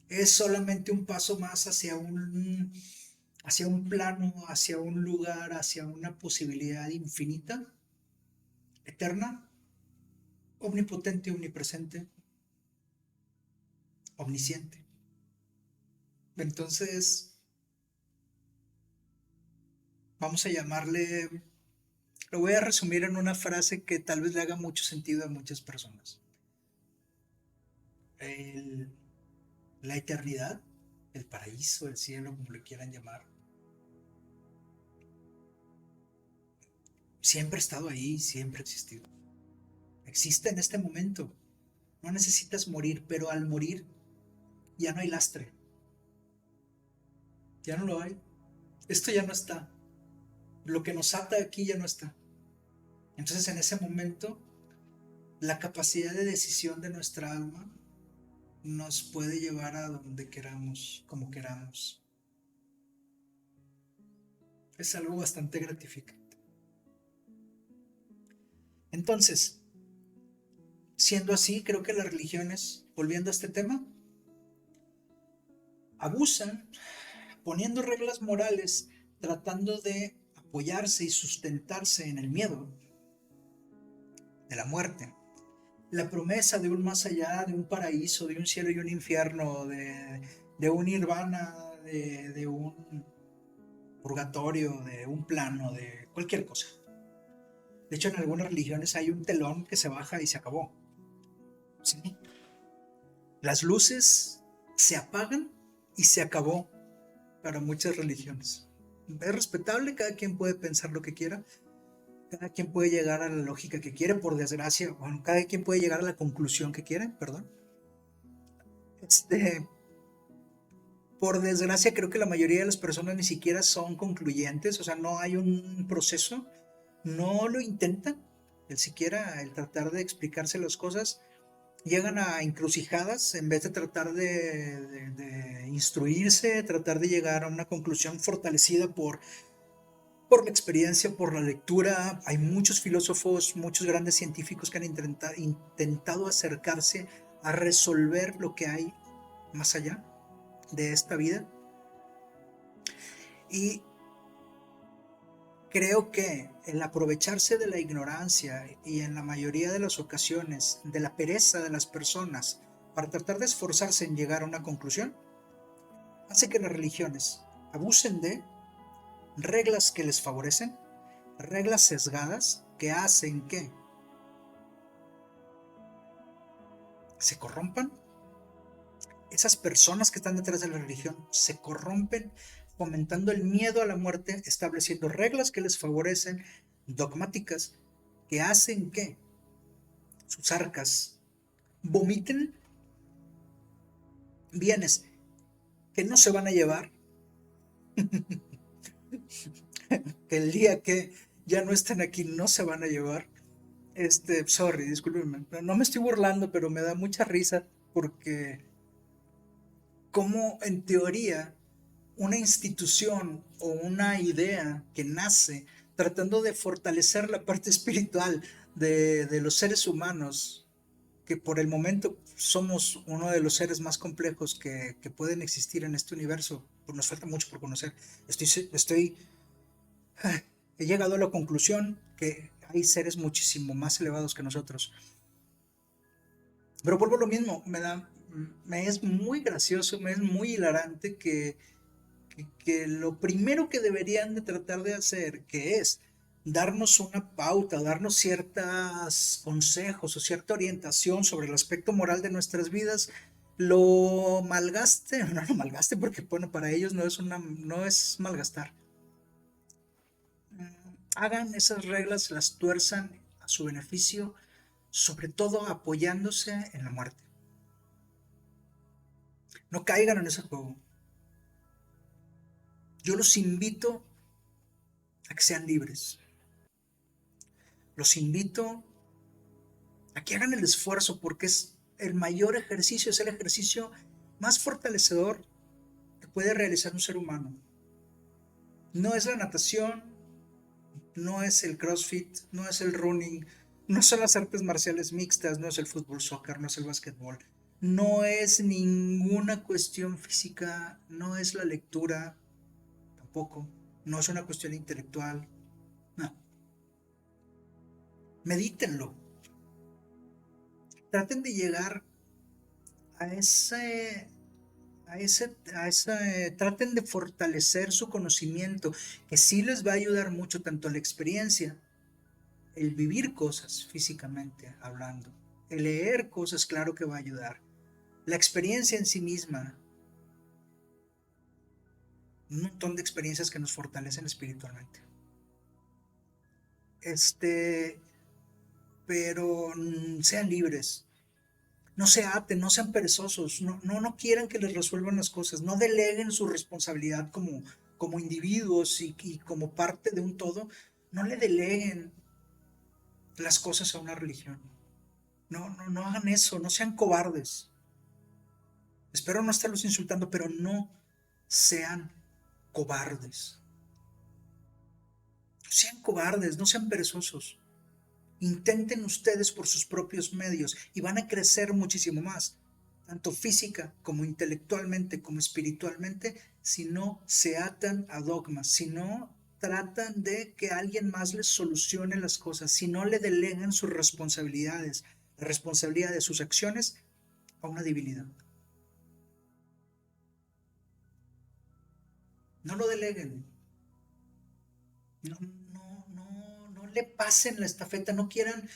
es solamente un paso más hacia un plano, hacia un lugar, hacia una posibilidad infinita, eterna, omnipotente, omnipresente, omnisciente. Entonces, vamos a llamarle, lo voy a resumir en una frase que tal vez le haga mucho sentido a muchas personas. El, la eternidad, el paraíso, el cielo, como le quieran llamar, siempre ha estado ahí, siempre ha existido. Existe en este momento. No necesitas morir, pero al morir ya no hay lastre. Ya no lo hay. Esto ya no está. Lo que nos ata aquí ya no está. Entonces en ese momento la capacidad de decisión de nuestra alma nos puede llevar a donde queramos, como queramos. Es algo bastante gratificante. Entonces, siendo así, creo que las religiones, volviendo a este tema, abusan poniendo reglas morales, tratando de apoyarse y sustentarse en el miedo de la muerte, la promesa de un más allá, de un paraíso, de un cielo y un infierno, de un nirvana, de un purgatorio, de un plano, de cualquier cosa. De hecho, en algunas religiones hay un telón que se baja y se acabó. ¿Sí? Las luces se apagan y se acabó para muchas religiones. Es respetable, cada quien puede pensar lo que quiera, cada quien puede llegar a la lógica que quiere, por desgracia, bueno, cada quien puede llegar a la conclusión que quiere, perdón. Por desgracia, creo que la mayoría de las personas ni siquiera son concluyentes, o sea, no hay un proceso, no lo intentan, el siquiera el tratar de explicarse las cosas, llegan a encrucijadas en vez de tratar de instruirse, tratar de llegar a una conclusión fortalecida por la experiencia, por la lectura. Hay muchos filósofos, muchos grandes científicos que han intentado acercarse a resolver lo que hay más allá de esta vida. Y creo que el aprovecharse de la ignorancia y en la mayoría de las ocasiones de la pereza de las personas para tratar de esforzarse en llegar a una conclusión, hace que las religiones abusen de reglas que les favorecen, reglas sesgadas que hacen que se corrompan. Esas personas que están detrás de la religión se corrompen fomentando el miedo a la muerte, estableciendo reglas que les favorecen, dogmáticas, que hacen que sus arcas vomiten bienes que no se van a llevar, que el día que ya no estén aquí no se van a llevar. Sorry, discúlpenme, no me estoy burlando, pero me da mucha risa porque como en teoría una institución o una idea que nace tratando de fortalecer la parte espiritual de los seres humanos, que por el momento somos uno de los seres más complejos que pueden existir en este universo, pues nos falta mucho por conocer. Estoy, he llegado a la conclusión que hay seres muchísimo más elevados que nosotros. Pero vuelvo a lo mismo, me es muy gracioso, me es muy hilarante que lo primero que deberían de tratar de hacer, que es darnos una pauta, darnos ciertos consejos o cierta orientación sobre el aspecto moral de nuestras vidas, lo malgaste, no lo malgaste porque bueno, para ellos no es malgastar. Hagan esas reglas, las tuerzan a su beneficio, sobre todo apoyándose en la muerte. No caigan en ese juego. Yo los invito a que sean libres. Los invito a que hagan el esfuerzo porque es el mayor ejercicio, es el ejercicio más fortalecedor que puede realizar un ser humano. No es la natación, no es el CrossFit, no es el running, no son las artes marciales mixtas, no es el fútbol, soccer, no es el básquetbol, no es ninguna cuestión física, no es la lectura tampoco, no es una cuestión intelectual, no. Medítenlo, traten de llegar a ese, traten de fortalecer su conocimiento, que sí les va a ayudar mucho tanto la experiencia, el vivir cosas físicamente hablando, el leer cosas, claro que va a ayudar, la experiencia en sí misma, un montón de experiencias que nos fortalecen espiritualmente. Este, pero sean libres, no se aten, no sean perezosos, no quieran que les resuelvan las cosas, no deleguen su responsabilidad como individuos y como parte de un todo, no le deleguen las cosas a una religión. No hagan eso, no sean cobardes. Espero no estarlos insultando, pero no sean cobardes. No sean cobardes, no sean perezosos. Intenten ustedes por sus propios medios y van a crecer muchísimo más, tanto física como intelectualmente como espiritualmente, si no se atan a dogmas, si no tratan de que alguien más les solucione las cosas, si no le delegan sus responsabilidades, la responsabilidad de sus acciones a una divinidad. No lo deleguen. No le pasen la estafeta, no quieran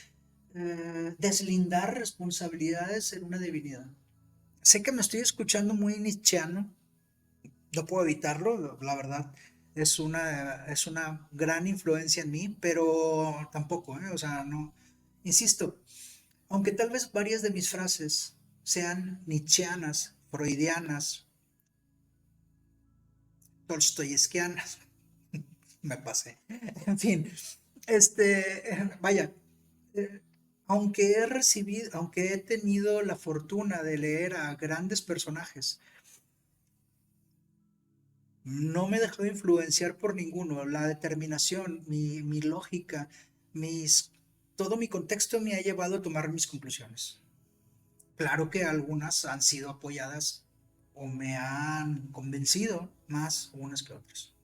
deslindar responsabilidades en una divinidad. Sé que me estoy escuchando muy nietzscheano, no puedo evitarlo, la verdad. Es una gran influencia en mí, pero tampoco, ¿eh? O sea, no. Insisto, aunque tal vez varias de mis frases sean nietzscheanas, freudianas, tolstoyesquianas, me pasé. En fin, vaya, eh, aunque he tenido la fortuna de leer a grandes personajes, no me he dejado influenciar por ninguno. La determinación, mi lógica, todo mi contexto me ha llevado a tomar mis conclusiones. Claro que algunas han sido apoyadas o me han convencido más unas que otras.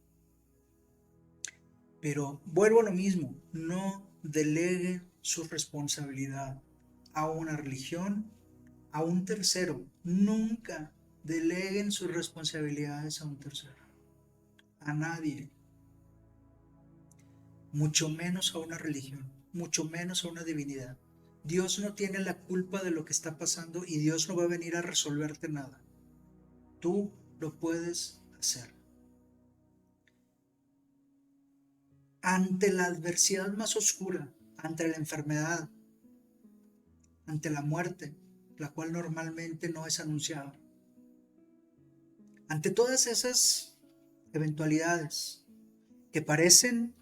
Pero vuelvo a lo mismo, no delegue su responsabilidad a una religión, a un tercero. Nunca deleguen sus responsabilidades a un tercero, a nadie, mucho menos a una religión, mucho menos a una divinidad. Dios no tiene la culpa de lo que está pasando y Dios no va a venir a resolverte nada. Tú lo puedes hacer. Ante la adversidad más oscura, ante la enfermedad, ante la muerte, la cual normalmente no es anunciada, ante todas esas eventualidades que parecen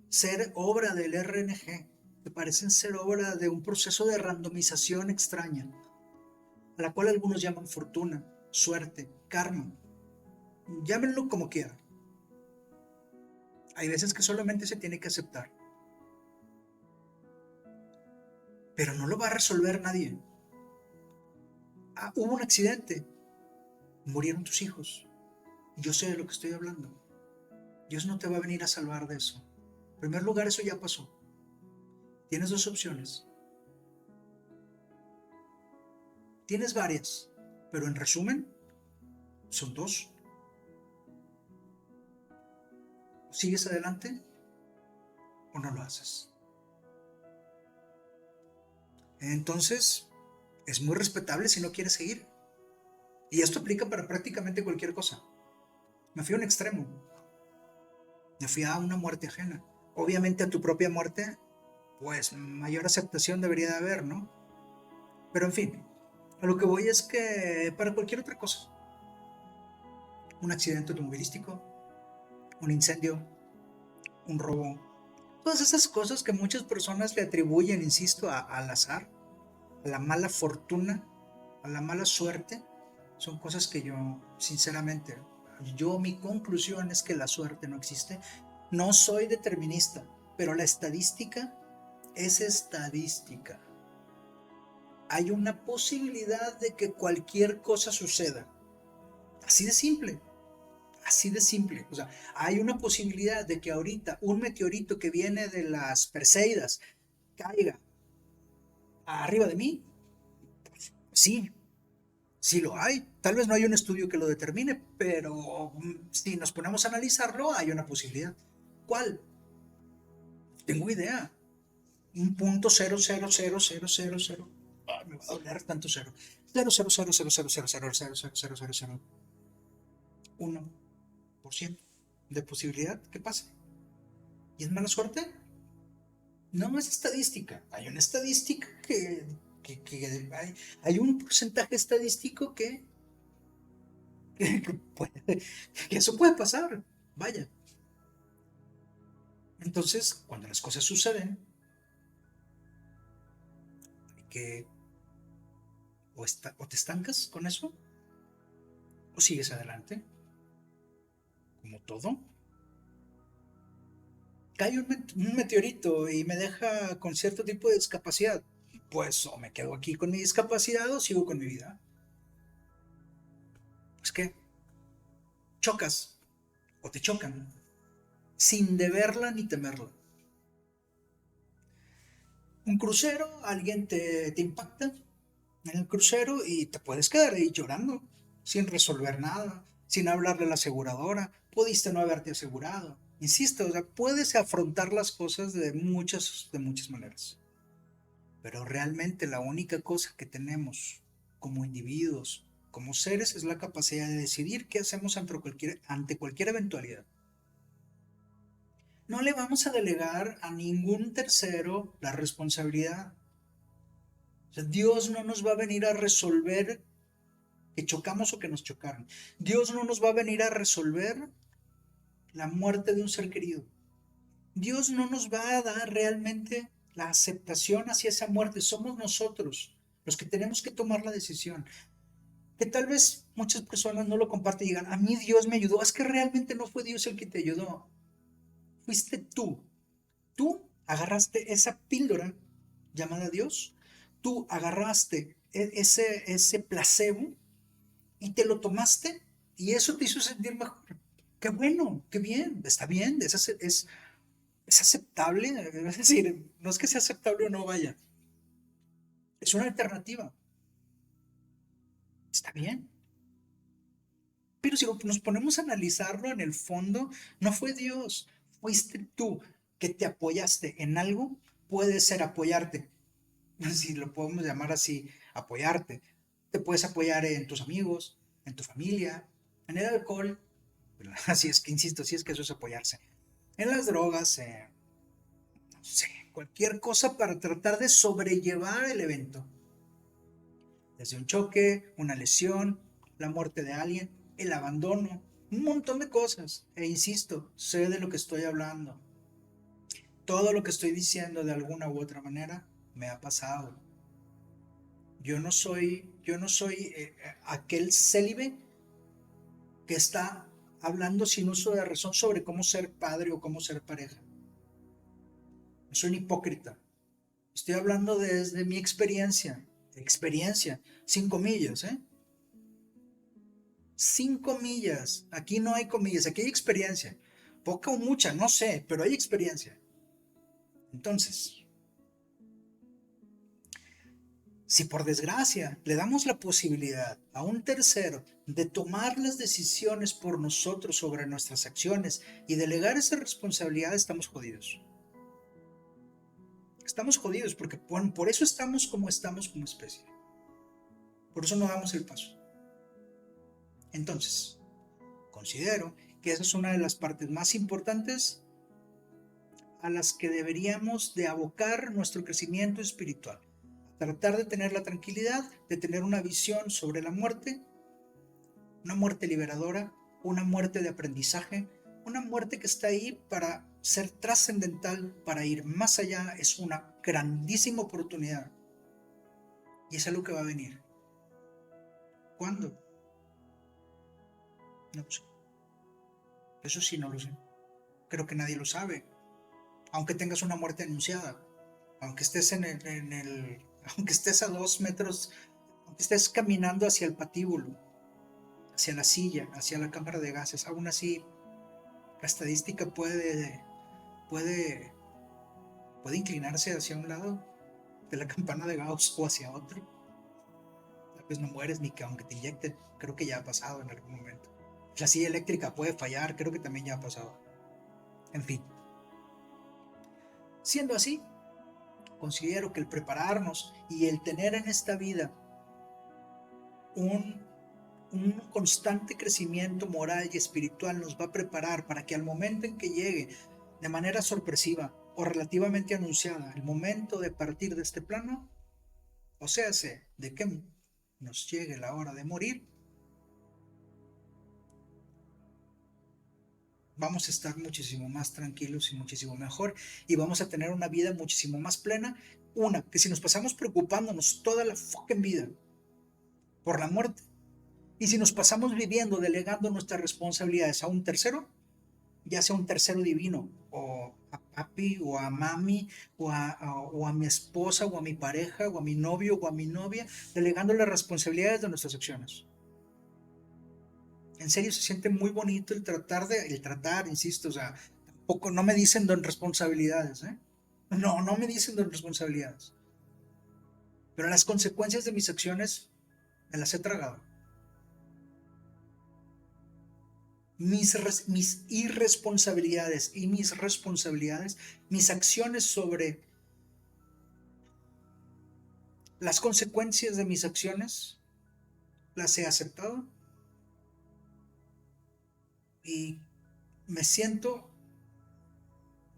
ser obra del RNG, que parecen ser obra de un proceso de randomización extraña, a la cual algunos llaman fortuna, suerte, karma, llámenlo como quieran. Hay veces que solamente se tiene que aceptar, pero no lo va a resolver nadie. Hubo un accidente, murieron tus hijos, yo sé de lo que estoy hablando. Dios no te va a venir a salvar de eso. En primer lugar, eso ya pasó. Tienes dos opciones. Tienes varias, pero en resumen, son dos. ¿Sigues adelante o no lo haces? Entonces, es muy respetable si no quieres seguir. Y esto aplica para prácticamente cualquier cosa. Me fui a un extremo. Me fui a una muerte ajena. Obviamente a tu propia muerte, pues mayor aceptación debería de haber, ¿no? Pero en fin, a lo que voy es que para cualquier otra cosa, un accidente automovilístico, un incendio, un robo, todas esas cosas que muchas personas le atribuyen, insisto, al azar, a la mala fortuna, a la mala suerte, son cosas que yo, sinceramente, mi conclusión es que la suerte no existe. No soy determinista, pero la estadística es estadística. Hay una posibilidad de que cualquier cosa suceda. Así de simple. Así de simple. O sea, hay una posibilidad de que ahorita un meteorito que viene de las Perseidas caiga arriba de mí. Sí, sí lo hay. Tal vez no hay un estudio que lo determine, pero si nos ponemos a analizarlo, hay una posibilidad. ¿Cuál? Tengo idea. Un punto cero cero cero cero cero cero. Me va a doler tanto cero. Cero cero cero cero cero cero cero cero cero cero cero cero 1% de posibilidad que pase. ¿Y es mala suerte? No es estadística. Hay una estadística que hay un porcentaje estadístico que eso puede pasar. Vaya. Entonces, cuando las cosas suceden, hay que o te estancas con eso o sigues adelante, como todo. Cae un meteorito y me deja con cierto tipo de discapacidad, pues o me quedo aquí con mi discapacidad o sigo con mi vida. Pues que chocas o te chocan sin deberla ni temerla. Un crucero, alguien te impacta en el crucero y te puedes quedar ahí llorando, sin resolver nada, sin hablarle a la aseguradora, pudiste no haberte asegurado. Insisto, o sea, puedes afrontar las cosas de muchas maneras. Pero realmente la única cosa que tenemos como individuos, como seres, es la capacidad de decidir qué hacemos ante cualquier eventualidad. No le vamos a delegar a ningún tercero la responsabilidad. O sea, Dios no nos va a venir a resolver que chocamos o que nos chocaron. Dios no nos va a venir a resolver la muerte de un ser querido. Dios no nos va a dar realmente la aceptación hacia esa muerte. Somos nosotros los que tenemos que tomar la decisión. Que tal vez muchas personas no lo comparten y digan, a mí Dios me ayudó. Es que realmente no fue Dios el que te ayudó. Fuiste tú. Tú agarraste esa píldora llamada Dios. Tú agarraste ese placebo y te lo tomaste y eso te hizo sentir mejor. Qué bueno, qué bien, está bien, es aceptable. Es decir, no es que sea aceptable o no, vaya, es una alternativa, está bien. Pero si nos ponemos a analizarlo en el fondo, no fue Dios, fuiste tú que te apoyaste en algo, puede ser apoyarte, si lo podemos llamar así, apoyarte. Te puedes apoyar en tus amigos, en tu familia, en el alcohol, así es que insisto, así es que eso es apoyarse, en las drogas, no sé, cualquier cosa para tratar de sobrellevar el evento, desde un choque, una lesión, la muerte de alguien, el abandono, un montón de cosas. E insisto, sé de lo que estoy hablando. Todo lo que estoy diciendo de alguna u otra manera me ha pasado. Yo no soy aquel célibe que está hablando sin uso de razón sobre cómo ser padre o cómo ser pareja. No soy un hipócrita. Estoy hablando desde mi experiencia. Experiencia, sin comillas, ¿eh? 5 millas. Aquí no hay comillas, aquí hay experiencia. Poca o mucha, no sé, pero hay experiencia. Entonces, si por desgracia le damos la posibilidad a un tercero de tomar las decisiones por nosotros sobre nuestras acciones y delegar esa responsabilidad, estamos jodidos. Estamos jodidos porque por eso estamos como especie. Por eso no damos el paso. Entonces, considero que esa es una de las partes más importantes a las que deberíamos de abocar nuestro crecimiento espiritual. Tratar de tener la tranquilidad, de tener una visión sobre la muerte, una muerte liberadora, una muerte de aprendizaje, una muerte que está ahí para ser trascendental, para ir más allá. Es una grandísima oportunidad y es algo que va a venir. ¿Cuándo? No lo sé. Eso sí, no lo sé. Creo que nadie lo sabe. Aunque tengas una muerte anunciada, aunque estés aunque estés a 2 metros, aunque estés caminando hacia el patíbulo, hacia la silla, hacia la cámara de gases, aún así la estadística puede, puede inclinarse hacia un lado de la campana de Gauss o hacia otro. Tal vez no mueres ni que aunque te inyecten, creo que ya ha pasado en algún momento. La silla eléctrica puede fallar, creo que también ya ha pasado. En fin, siendo así, considero que el prepararnos y el tener en esta vida un, un constante crecimiento moral y espiritual nos va a preparar para que al momento en que llegue de manera sorpresiva o relativamente anunciada el momento de partir de este plano, o sea, de que nos llegue la hora de morir, vamos a estar muchísimo más tranquilos y muchísimo mejor y vamos a tener una vida muchísimo más plena. Una, que si nos pasamos preocupándonos toda la fucking vida por la muerte y si nos pasamos viviendo delegando nuestras responsabilidades a un tercero, ya sea un tercero divino o a papi o a mami o a mi esposa o a mi pareja o a mi novio o a mi novia, delegando las responsabilidades de nuestras acciones. En serio se siente muy bonito el tratar, insisto, o sea, tampoco no me dicen don responsabilidades, ¿eh? No, no me dicen don responsabilidades. Pero las consecuencias de mis acciones me las he tragado. Mis irresponsabilidades y mis responsabilidades, mis acciones sobre las consecuencias de mis acciones, las he aceptado y me siento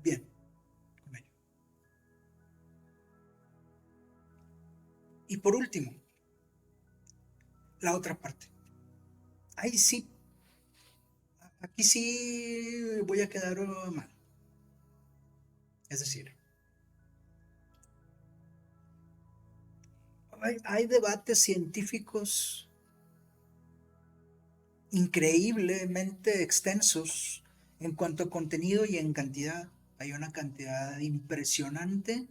bien con ello. Y por último, la otra parte. Ahí sí, aquí sí voy a quedar mal. Es decir, Hay debates científicos increíblemente extensos en cuanto a contenido y en cantidad. Hay una cantidad impresionante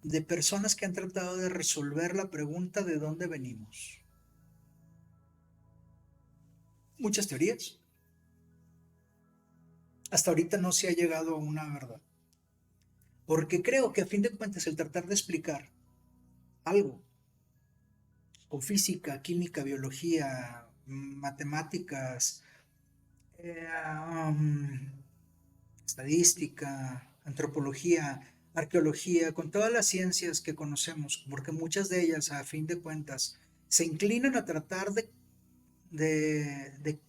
de personas que han tratado de resolver la pregunta de dónde venimos. Muchas teorías. Hasta ahorita no se ha llegado a una verdad. Porque creo que a fin de cuentas el tratar de explicar algo con física, química, biología, matemáticas, eh, um, estadística, antropología, arqueología, con todas las ciencias que conocemos, porque muchas de ellas, a fin de cuentas, se inclinan a tratar de, de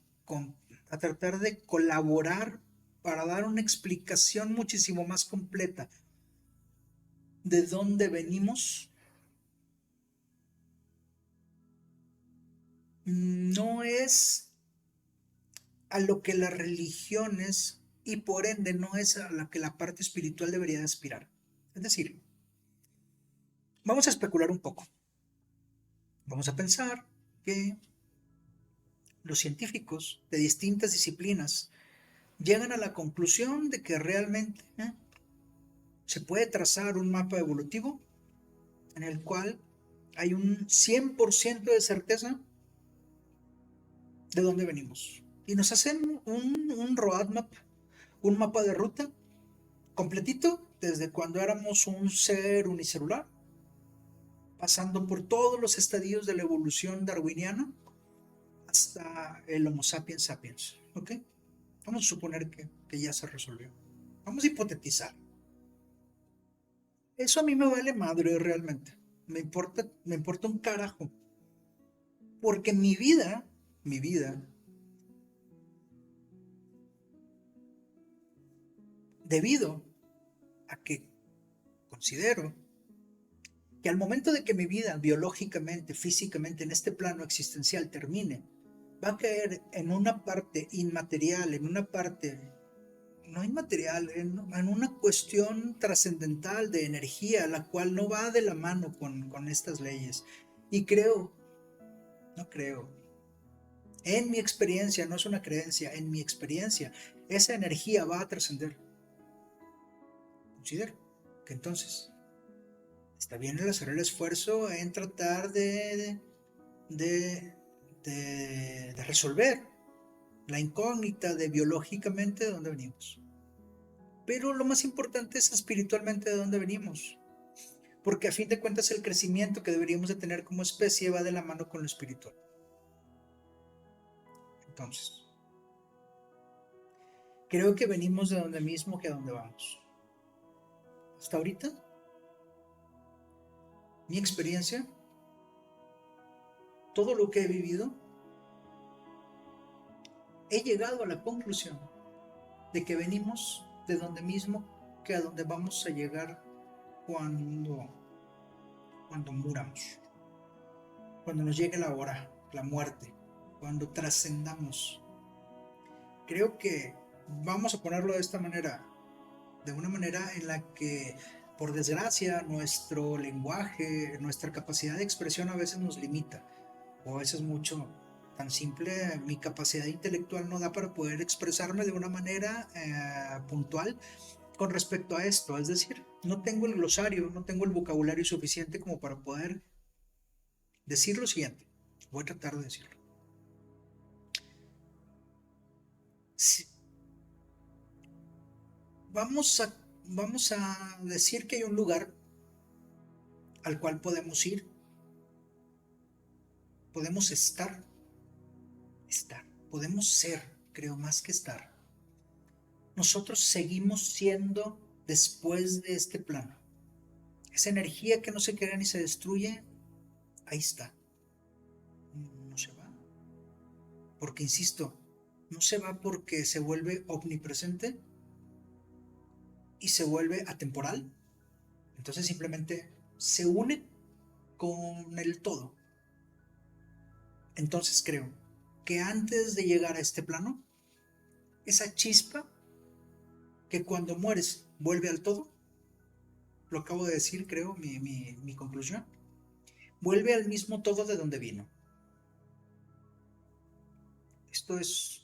a tratar de colaborar para dar una explicación muchísimo más completa de dónde venimos. No es a lo que las religiones y por ende no es a lo que la parte espiritual debería de aspirar. Es decir, vamos a especular un poco. Vamos a pensar que los científicos de distintas disciplinas llegan a la conclusión de que realmente se puede trazar un mapa evolutivo en el cual hay un 100% de certeza de dónde venimos. Y nos hacen un roadmap, un mapa de ruta completito desde cuando éramos un ser unicelular, pasando por todos los estadios de la evolución darwiniana hasta el Homo sapiens sapiens. ¿Ok? Vamos a suponer que ya se resolvió. Vamos a hipotetizar. Eso a mí me vale madre realmente. Me importa un carajo. Porque mi vida, debido a que considero que al momento de que mi vida biológicamente, físicamente, en este plano existencial termine, va a caer en una parte inmaterial, en una parte no inmaterial, en una cuestión trascendental de energía, la cual no va de la mano con estas leyes. Y creo, no creo, en mi experiencia, no es una creencia, en mi experiencia, esa energía va a trascender. Considero que entonces está bien el hacer el esfuerzo en tratar de, de resolver la incógnita de biológicamente de dónde venimos. Pero lo más importante es espiritualmente de dónde venimos. Porque a fin de cuentas el crecimiento que deberíamos de tener como especie va de la mano con lo espiritual. Entonces, creo que venimos de donde mismo que a donde vamos. Hasta ahorita, mi experiencia, todo lo que he vivido, he llegado a la conclusión de que venimos de donde mismo que a donde vamos a llegar cuando, cuando muramos. Cuando nos llegue la hora, la muerte, cuando trascendamos. Creo que vamos a ponerlo de esta manera, de una manera en la que, por desgracia, nuestro lenguaje, nuestra capacidad de expresión a veces nos limita, o a veces mucho, tan simple, mi capacidad intelectual no da para poder expresarme de una manera puntual con respecto a esto, es decir, no tengo el glosario, no tengo el vocabulario suficiente como para poder decir lo siguiente, voy a tratar de decirlo. Si, vamos a decir que hay un lugar al cual podemos ir, podemos estar, podemos ser, creo más que estar. Nosotros seguimos siendo después de este plano. Esa energía que no se crea ni se destruye, ahí está. No se va. Porque, insisto, no se va porque se vuelve omnipresente y se vuelve atemporal. Entonces simplemente se une con el todo. Entonces creo que antes de llegar a este plano, esa chispa que cuando mueres vuelve al todo, lo acabo de decir, creo, mi conclusión, vuelve al mismo todo de donde vino. Esto es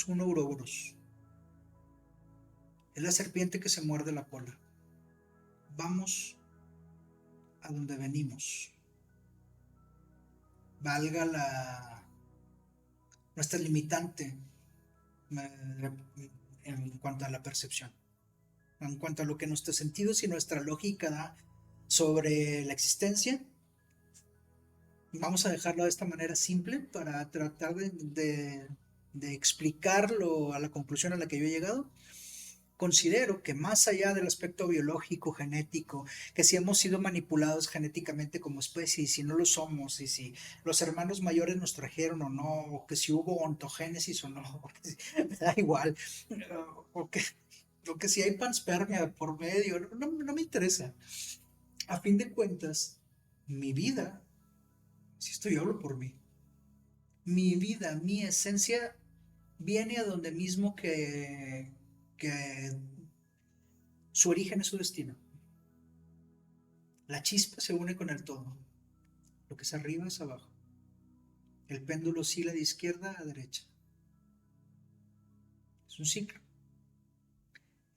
un Ouroboros. Es la serpiente que se muerde la cola. Vamos a donde venimos. Valga nuestra limitante en cuanto a la percepción, en cuanto a lo que nuestros sentidos y nuestra lógica da sobre la existencia. Vamos a dejarlo de esta manera simple para tratar de explicarlo a la conclusión a la que yo he llegado. Considero que más allá del aspecto biológico, genético, que si hemos sido manipulados genéticamente como especie y si no lo somos, y si los hermanos mayores nos trajeron o no, o que si hubo ontogénesis o no, me da igual, o que, o que si hay panspermia por medio, no me interesa. A fin de cuentas, mi vida, si esto yo hablo por mí, mi vida, mi esencia viene a donde mismo que su origen es su destino. La chispa se une con el todo. Lo que es arriba es abajo. El péndulo oscila de izquierda a derecha. Es un ciclo.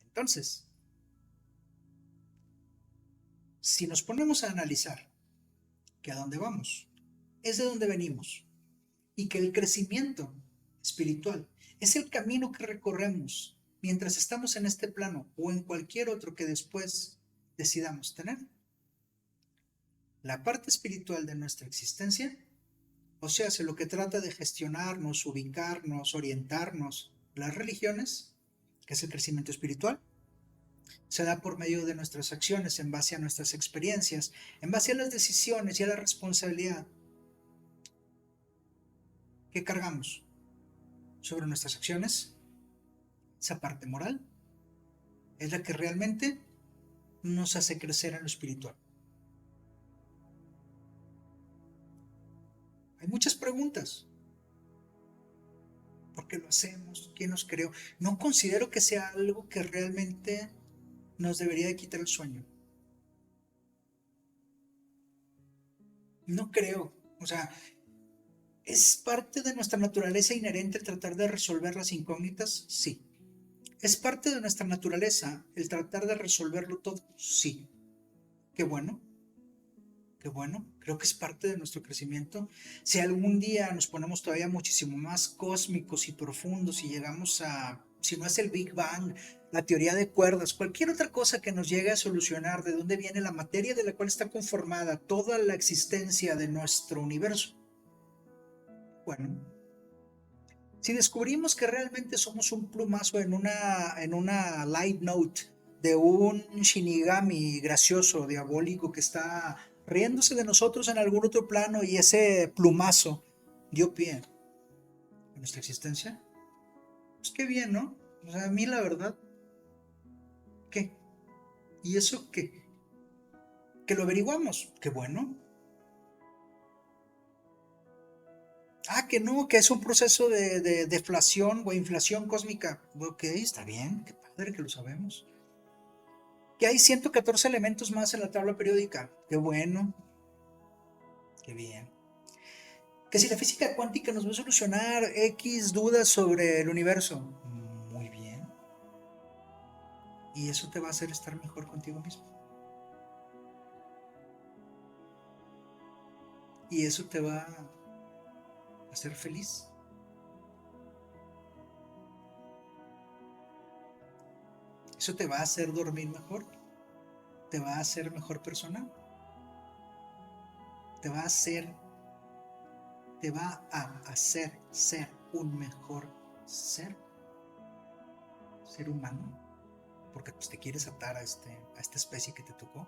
Entonces, si nos ponemos a analizar que a dónde vamos es de donde venimos y que el crecimiento espiritual es el camino que recorremos mientras estamos en este plano o en cualquier otro que después decidamos tener, la parte espiritual de nuestra existencia, o sea, lo que trata de gestionarnos, ubicarnos, orientarnos, las religiones, que es el crecimiento espiritual, se da por medio de nuestras acciones, en base a nuestras experiencias, en base a las decisiones y a la responsabilidad que cargamos sobre nuestras acciones. Esa parte moral es la que realmente nos hace crecer en lo espiritual. Hay muchas preguntas. ¿Por qué lo hacemos? ¿Quién nos creó? No considero que sea algo que realmente nos debería de quitar el sueño. No creo. O sea, ¿es parte de nuestra naturaleza inherente el tratar de resolver las incógnitas? Sí. ¿Es parte de nuestra naturaleza el tratar de resolverlo todo? Sí. Qué bueno. Qué bueno, creo que es parte de nuestro crecimiento. Si algún día nos ponemos todavía muchísimo más cósmicos y profundos y llegamos a, si no es el Big Bang, la teoría de cuerdas, cualquier otra cosa que nos llegue a solucionar de dónde viene la materia de la cual está conformada toda la existencia de nuestro universo. Bueno, si descubrimos que realmente somos un plumazo en una light note de un Shinigami gracioso, diabólico, que está riéndose de nosotros en algún otro plano y ese plumazo dio pie a nuestra existencia, pues qué bien, ¿no? O sea, a mí la verdad, ¿qué? ¿Y eso qué? Que lo averiguamos, qué bueno. Ah, que no, que es un proceso de deflación o inflación cósmica. Ok, está bien, qué padre que lo sabemos. Que hay 114 elementos más en la tabla periódica. Qué bueno, qué bien. Que si la física cuántica nos va a solucionar X dudas sobre el universo. Muy bien. Y eso te va a hacer estar mejor contigo mismo. Y eso te va a hacer feliz. Eso te va a hacer dormir mejor. Te va a hacer mejor persona. Te va a hacer, te va a hacer ser un mejor ser humano. Porque pues te quieres atar a esta especie que te tocó.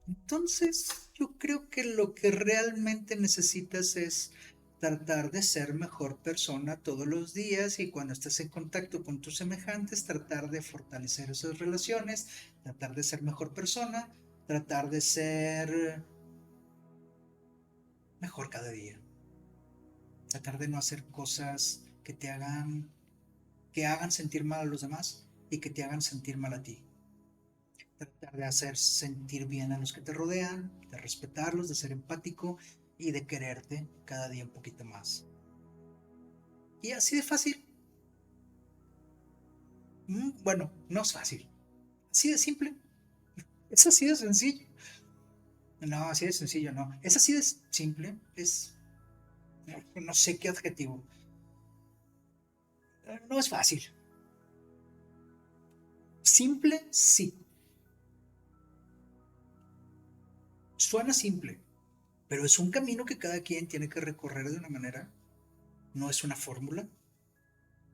Entonces, yo creo que lo que realmente necesitas es tratar de ser mejor persona todos los días y cuando estés en contacto con tus semejantes, tratar de fortalecer esas relaciones, tratar de ser mejor persona, tratar de ser mejor cada día, tratar de no hacer cosas que hagan sentir mal a los demás y que te hagan sentir mal a ti. tratar de hacer sentir bien a los que te rodean, de respetarlos, de ser empático y de quererte cada día un poquito más. Y así de fácil. Bueno, no es fácil. Así de simple. Es así de sencillo. No, así de sencillo no. Es así de simple. Es, no sé qué adjetivo. No es fácil. Simple, sí. Suena simple, pero es un camino que cada quien tiene que recorrer de una manera. No es una fórmula.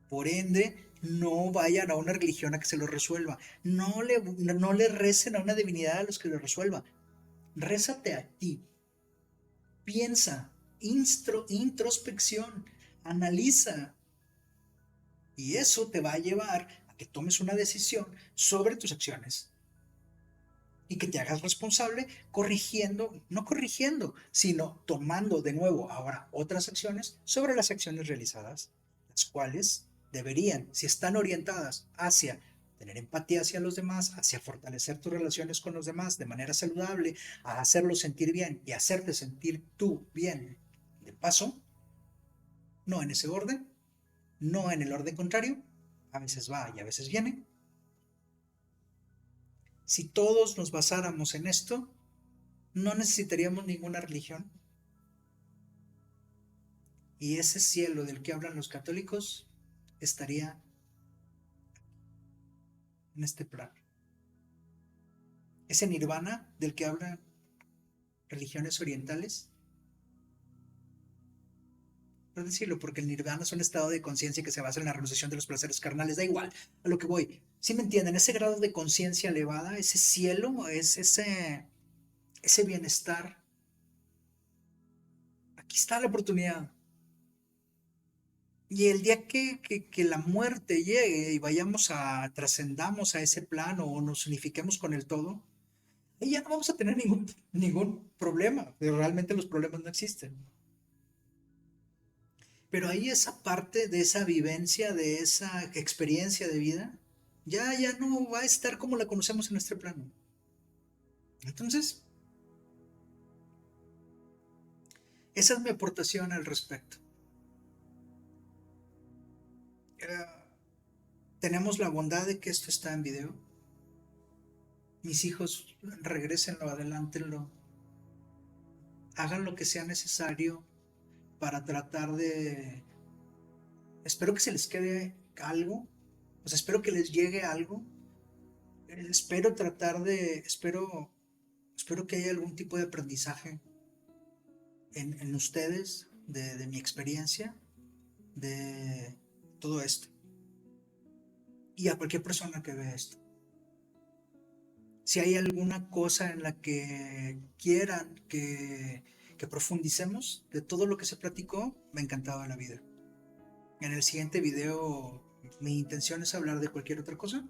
Por ende, no vayan a una religión a que se lo resuelva. No le recen a una divinidad a los que lo resuelva. Rézate a ti. Piensa, introspección, analiza. Y eso te va a llevar a que tomes una decisión sobre tus acciones y que te hagas responsable corrigiendo, no corrigiendo, sino tomando de nuevo ahora otras acciones sobre las acciones realizadas, las cuales deberían, si están orientadas hacia tener empatía hacia los demás, hacia fortalecer tus relaciones con los demás de manera saludable, a hacerlos sentir bien y hacerte sentir tú bien. De paso, no en ese orden, no en el orden contrario, a veces va y a veces viene. Si todos nos basáramos en esto, no necesitaríamos ninguna religión. Y ese cielo del que hablan los católicos estaría en este plano. Ese nirvana del que hablan religiones orientales, por decirlo, porque el nirvana es un estado de conciencia que se basa en la realización de los placeres carnales, da igual a lo que voy. ¿Sí me entienden? Ese grado de conciencia elevada, ese cielo, es ese bienestar. Aquí está la oportunidad. Y el día que la muerte llegue y vayamos trascendamos a ese plano o nos unifiquemos con el todo, ahí ya no vamos a tener ningún problema. Pero realmente los problemas no existen. Pero ahí esa parte de esa vivencia, de esa experiencia de vida, ya no va a estar como la conocemos en este plano. Entonces, esa es mi aportación al respecto. Eh, tenemos la bondad de que esto está en video. Mis hijos, regresenlo, adelántenlo, hagan lo que sea necesario para tratar de... Espero que se les quede algo, o sea, espero que les llegue algo, espero tratar de... Espero que haya algún tipo de aprendizaje en ustedes, de mi experiencia, de todo esto. Y a cualquier persona que vea esto. Si hay alguna cosa en la que quieran que profundicemos de todo lo que se platicó, me encantaba la vida. En el siguiente video, mi intención es hablar de cualquier otra cosa.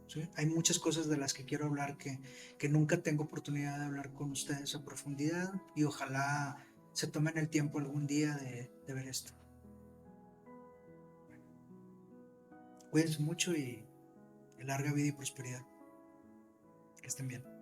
¿Sí? Hay muchas cosas de las que quiero hablar que nunca tengo oportunidad de hablar con ustedes a profundidad y ojalá se tomen el tiempo algún día de ver esto. Cuídense mucho y larga vida y prosperidad. Que estén bien.